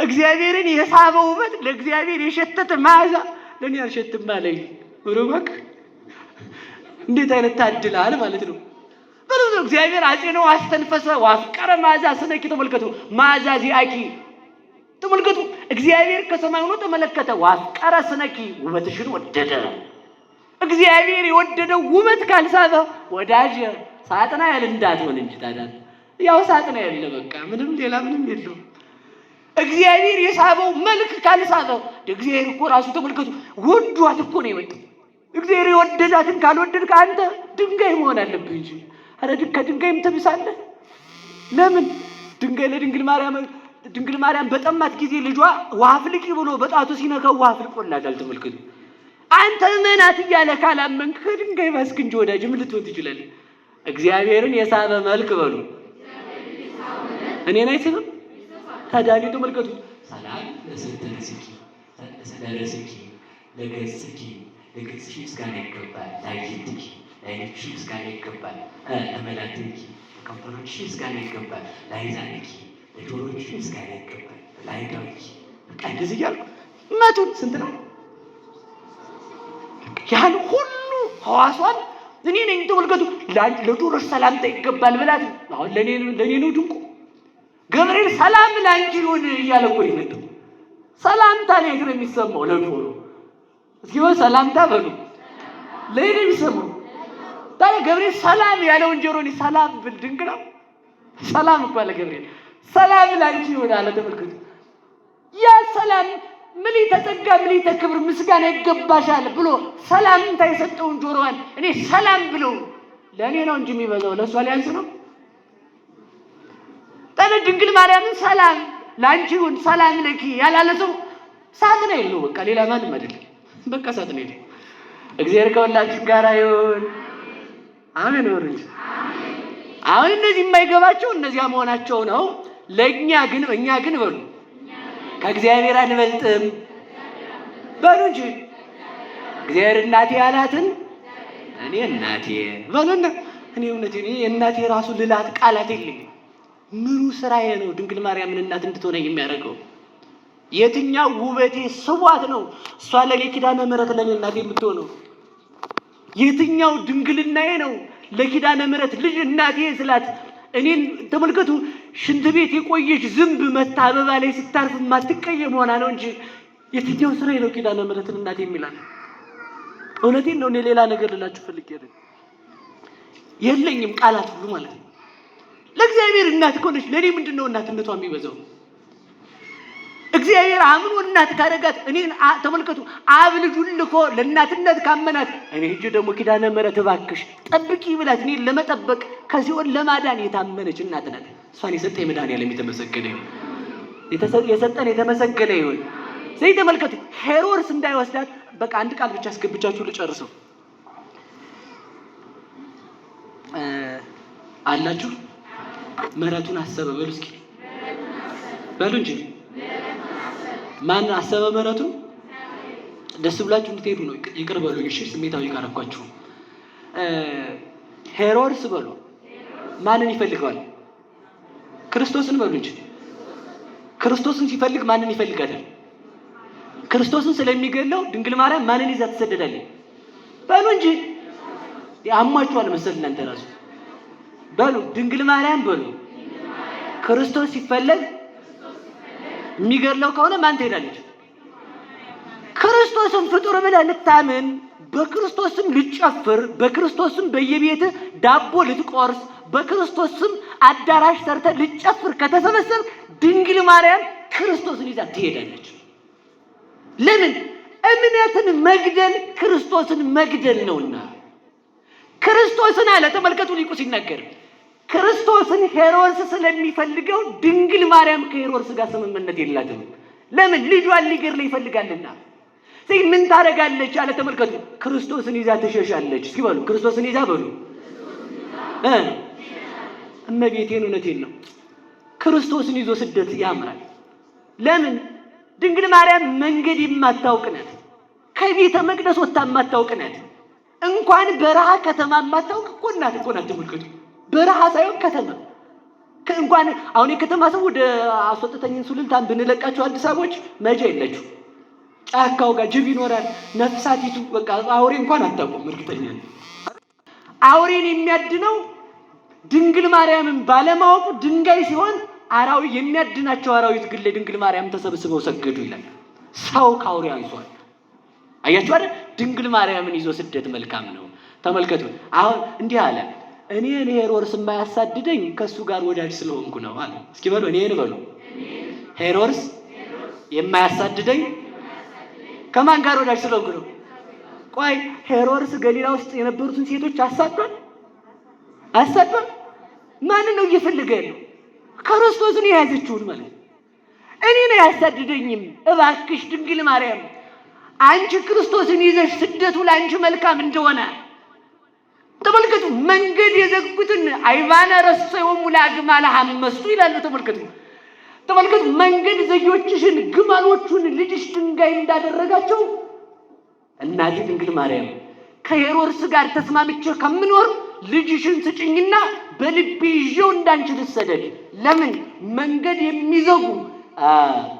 እግዚአብሔርን የሳበው ውበት ለእግዚአብሔር የሸተተ መዓዛ ለእኔ አልሸትም አለኝ ብሎ በቃ እንዴት አይነት ታድላል ማለት ነው። በሉ እግዚአብሔር አፄ ነው አስተንፈሰ ዋፍቀረ መዓዛ ስነኪ። ተመልከቱ መዓዛ ዚአኪ ተመልከቱ። እግዚአብሔር ከሰማይ ሆኖ ተመለከተ። ዋፍቀረ ስነኪ ውበትሽን ወደደ። እግዚአብሔር የወደደው ውበት ካልሳበ ወዳጅ ሳጥናኤል እንዳትሆን እንጂ ታዲያ ያው ሳጥናኤል በቃ ምንም ሌላ ምንም የለውም። እግዚአብሔር የሳበው መልክ ካልሳበው እግዚአብሔር እኮ ራሱ ተመልከቱ ወዷት እኮ ነው የመጣው። እግዚአብሔር የወደዳትን ካልወደድክ አንተ ድንጋይ መሆን አለብህ እንጂ ኧረ ከድንጋይም ትብሳለህ። ለምን ድንጋይ ለድንግል ማርያም በጠማት ጊዜ ልጇ ውሃ አፍልቂ ብሎ በጣቱ ሲነካው ውሃ አፍልቆላታል። ተመልከቱ። አንተ መናት እያለ ካላመንክ ከድንጋይ ባስክ እንጂ ወዳጅ ምን ልትሆን ትችላለህ? እግዚአብሔርን የሳበ መልክ በሉ እኔን አይስብም። ታዲያ ተመልከቱ። ሰላም ለስንትነስኪ ለረስኪ ለገጽኪ ለገጽሽ ምስጋና ይገባል። ለአይንትኪ ለአይኖችሽ ምስጋና ይገባል። ለመላትኪ ለከንፈሮችሽ ምስጋና ይገባል። ለአይዛንኪ ለጆሮችሽ ምስጋና ይገባል። ለአይዳውኪ በቃ እንደዚህ እያልኩ መቱን ስንት ነው ያን ሁሉ ሐዋሷን እኔ ነኝ። ተመልከቱ። ለጆሮሽ ሰላምታ ይገባል ብላት አሁን ለኔ ነው ድንቁ። ገብርኤል ሰላም ላንቺ ይሁን እያለ እኮ ይመጣው። ሰላምታ ላይ ነው የሚሰማው ለጆሮ። እስኪ ሰላምታ በሉ ላይ ነው የሚሰማው። ታዲያ ገብርኤል ሰላም ያለውን ጆሮን ሰላም ብል ድንቅ ነው። ሰላም እኮ አለ ገብርኤል ሰላም ላንቺ ይሁን አለ። ተመልከቱ። ያ ሰላም ምልዕተ ጸጋ ምልዕተ ክብር ምስጋና ይገባሻል ብሎ ሰላምታ የሰጠውን ጆሮዋን እኔ ሰላም ብለው ለእኔ ነው እንጂ የሚበዛው ለእሷ ሊያንስ ነው። ታዲያ ድንግል ማርያምን ሰላም ላንቺ ይሁን ሰላም ለኪ ያላለ ሰው ሳጥናኤል ነው። በቃ ሌላ ማንም አይደለም። በቃ ሳጥናኤል። እግዚአብሔር ከሁላችን ጋር ይሁን። አሜን ወርጅ። አሁን እነዚህ የማይገባቸው እነዚያ መሆናቸው ነው። እኛ ግን በሉ ከእግዚአብሔር አንበልጥም በሉ እንጂ እግዚአብሔር እናቴ ያላትን እኔ እናቴ በሉና እኔ እውነቴን የእናቴ ራሱ ልላት ቃላት የለኝም። ምኑ ስራዬ ነው ድንግል ማርያምን እናት እንድትሆነ የሚያደርገው? የትኛው ውበቴ ስቧት ነው እሷ ለኔ ኪዳነ ምሕረት ለኔ እናቴ የምትሆነው? የትኛው ድንግልናዬ ነው ለኪዳነ ምሕረት ልጅ እናቴ ስላት እኔን ተመልከቱ። ሽንት ቤት የቆየች ዝንብ መታ አበባ ላይ ስታርፍ ማትቀየም ሆና ነው እንጂ የትኛው ስራዬ ነው ኪዳነ ምሕረትን እናቴ የሚላት? እውነቴን ነው። እኔ ሌላ ነገር ልላችሁ ፈልጌ አይደል፣ የለኝም ቃላት ሁሉ ማለት ነው። ለእግዚአብሔር እናት ከሆነች ለእኔ ምንድን ነው እናትነቷ የሚበዛው? እግዚአብሔር አምኖ እናት ካደረጋት እኔን ተመልከቱ። አብ ልጁን ልኮ ለእናትነት ካመናት እኔ ሂጅ ደግሞ ኪዳነ ምሕረት እባክሽ ጠብቂ ብላት እኔን ለመጠበቅ ከሲኦል ለማዳን የታመነች እናት ናት። እሷን የሰጠ መድኃኒዓለም የተመሰገነ ይሁን። የሰጠን የተመሰገነ ይሁን። ስለዚህ ተመልከቱ። ሄሮድስ እንዳይወስዳት በቃ አንድ ቃል ብቻ አስገብቻችሁ ልጨርሰው አላችሁ። ምሕረቱን አሰበ በሉ እስኪ በሉ እንጂ ማን አሰበ ምሕረቱን? ደስ ብላችሁ እንድትሄዱ ነው። ይቅር በሉኝ እሺ፣ ስሜታዊ ካረኳችሁ። ሄሮድስ በሉ ማንን ይፈልገዋል? ክርስቶስን በሉ እንጂ። ክርስቶስን ሲፈልግ ማንን ይፈልጋታል? ክርስቶስን ስለሚገለው ድንግል ማርያም ማንን ይዛ ትሰደዳለች? በሉ እንጂ። አሟችኋል መሰል እናንተ ራሱ በሉ ድንግል ማርያም በሉ። ክርስቶስ ሲፈለግ የሚገድለው ከሆነ ማን ትሄዳለች? ክርስቶስን ፍጡር ብለህ ልታምን፣ በክርስቶስም ልትጨፍር፣ በክርስቶስም በየቤት ዳቦ ልትቆርስ፣ በክርስቶስም አዳራሽ ሰርተህ ልትጨፍር ከተሰበሰብ ድንግል ማርያም ክርስቶስን ይዛ ትሄዳለች። ለምን? እምነትን መግደል ክርስቶስን መግደል ነውና። ክርስቶስን አለ ተመልከቱ፣ ሊቁ ሲናገር ክርስቶስን ሄሮድስ ስለሚፈልገው ድንግል ማርያም ከሄሮድስ ጋር ስምምነት የላትም። ለምን? ልጇን ሊገድል ይፈልጋልና። ስለዚህ ምን ታደርጋለች አለ ተመልከቱ። ክርስቶስን ይዛ ትሸሻለች። እስኪ በሉ ክርስቶስን ይዛ በሉ። እመቤቴን እውነቴን ነው። ክርስቶስን ይዞ ስደት ያምራል። ለምን? ድንግል ማርያም መንገድ የማታውቅ ናት። ከቤተ መቅደስ ወጥታ የማታውቅ ናት። እንኳን በረሃ ከተማ የማታውቅ እኮ ናት እኮ ናት። ተመልከቱ። በረሃ ሳይሆን ከተማ እንኳን አሁን የከተማ ሰው ወደ አስወጥተኝን ሱልልታን ብንለቃቸው አዲስ አበቦች መጃ የለችው። ጫካው ጋር ጅብ ይኖራል። ነፍሳቲቱ በቃ አውሬ እንኳን አታውቁም። እርግጠኛ ነኝ አውሬን የሚያድነው ድንግል ማርያምን ባለማወቁ ድንጋይ ሲሆን አራዊት የሚያድናቸው አራዊት ግን ለድንግል ማርያም ተሰብስበው ሰገዱ ይላል። ሰው ከአውሬ አንሷል። አያችሁ አይደል? ድንግል ማርያምን ይዞ ስደት መልካም ነው። ተመልከቱ። አሁን እንዲህ አለ፣ እኔን ሄሮድስ የማያሳድደኝ ከእሱ ጋር ወዳጅ ስለሆንኩ ነው አለ። እስኪ በሉ እኔን በሉ ሄሮድስ የማያሳድደኝ ከማን ጋር ወዳጅ ስለሆንኩ ነው? ቆይ ሄሮድስ ገሊላ ውስጥ የነበሩትን ሴቶች አሳዷል? ማንን ነው እየፈለገ ያለው? ክርስቶስን የያዘችውን ማለት እኔን አያሳድደኝም። እባክሽ ድንግል ማርያም አንቺ ክርስቶስን ይዘሽ ስደቱ ለአንቺ መልካም እንደሆነ ተመልከቱ። መንገድ የዘጉትን አይባነ ረሰዮሙ ለአግማለ ሐመስቱ ይላሉ። ተመልከቱ መንገድ ዘጊዎችሽን ግመሎቹን ልጅሽ ድንጋይ እንዳደረጋቸው እናቴ ድንግል ማርያም ከሄሮድስ ጋር ተስማምቼ ከምኖር ልጅሽን ስጭኝና በልቤ ይዤው እንዳንቺ ልሰደድ። ለምን መንገድ የሚዘጉ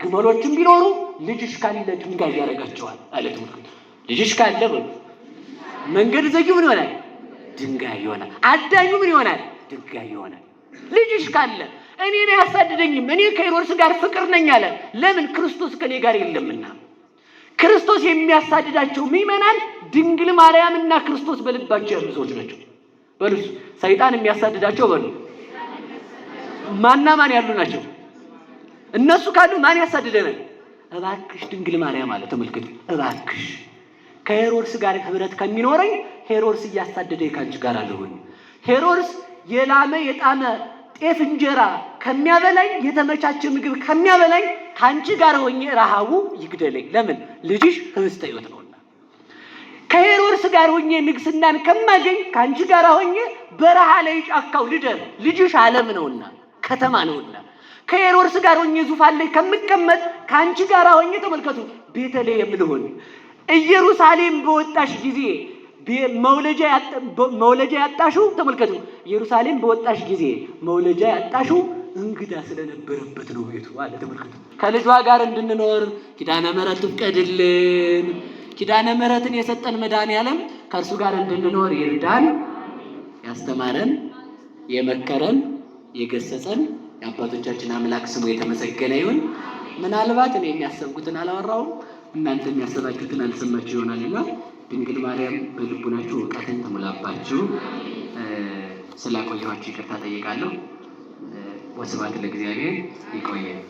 ግመሎችን ቢኖሩ ልጅሽ ካለ ድንጋይ ያደርጋቸዋል አለ። ልጅሽ ካለ መንገድ ዘጊው ምን ይሆናል? ድንጋይ ይሆናል። አዳኙ ምን ይሆናል? ድንጋይ ይሆናል። ልጅሽ ካለ እኔን አያሳድደኝም፣ እኔ ከሄሮድስ ጋር ፍቅር ነኝ አለ። ለምን? ክርስቶስ ከኔ ጋር የለምና። ክርስቶስ የሚያሳድዳቸው ምእመናን ድንግል ማርያምና ክርስቶስ በልባቸው ያሉ ሰዎች ናቸው። በሉ ሰይጣን የሚያሳድዳቸው በሉ ማና ማን ያሉ ናቸው? እነሱ ካሉ ማን ያሳድደናል? እባክሽ ድንግል ማርያም አለ። ተመልከቱ፣ እባክሽ ከሄሮድስ ጋር ህብረት ከሚኖረኝ ሄሮድስ እያሳደደኝ ካንቺ ጋር አለሁኝ። ሄሮድስ የላመ የጣመ ጤፍ እንጀራ ከሚያበላኝ የተመቻቸ ምግብ ከሚያበላኝ ካንቺ ጋር ሆኜ ረሃቡ ይግደለኝ። ለምን? ልጅሽ ህብስተ ሕይወት ነውና። ከሄሮድስ ጋር ሆኜ ንግስናን ከማገኝ ካንቺ ጋር ሆኜ በረሃ ላይ ጫካው ልደር። ልጅሽ ዓለም ነውና ከተማ ነውና። ከሄሮድስ ጋር ሆኜ ዙፋን ላይ ከምቀመጥ ካንቺ ጋር ሆኜ ተመልከቱ ቤተልሔም ልሆን። ኢየሩሳሌም በወጣሽ ጊዜ መውለጃ ያጣሽው ተመልከቱ። ኢየሩሳሌም በወጣሽ ጊዜ መውለጃ ያጣሽው እንግዳ ስለነበረበት ነው ቤቱ አለ። ተመልከቱ። ከልጇ ጋር እንድንኖር ኪዳነ ምሕረት ትፍቀድልን። ኪዳነ ምሕረትን የሰጠን መድኃኔዓለም ከእርሱ ጋር እንድንኖር ይርዳን። ያስተማረን፣ የመከረን፣ የገሰጸን የአባቶቻችን አምላክ ስሙ የተመሰገነ ይሁን። ምናልባት እኔ የሚያሰብኩትን አላወራውም፣ እናንተ የሚያሰባችሁትን አልሰማችሁ ይሆናልና ድንግል ማርያም በልቡናችሁ እውቀትን ትሙላባችሁ። ስላቆየኋችሁ ይቅርታ ጠይቃለሁ። ወስብሐት ለእግዚአብሔር። ይቆየን።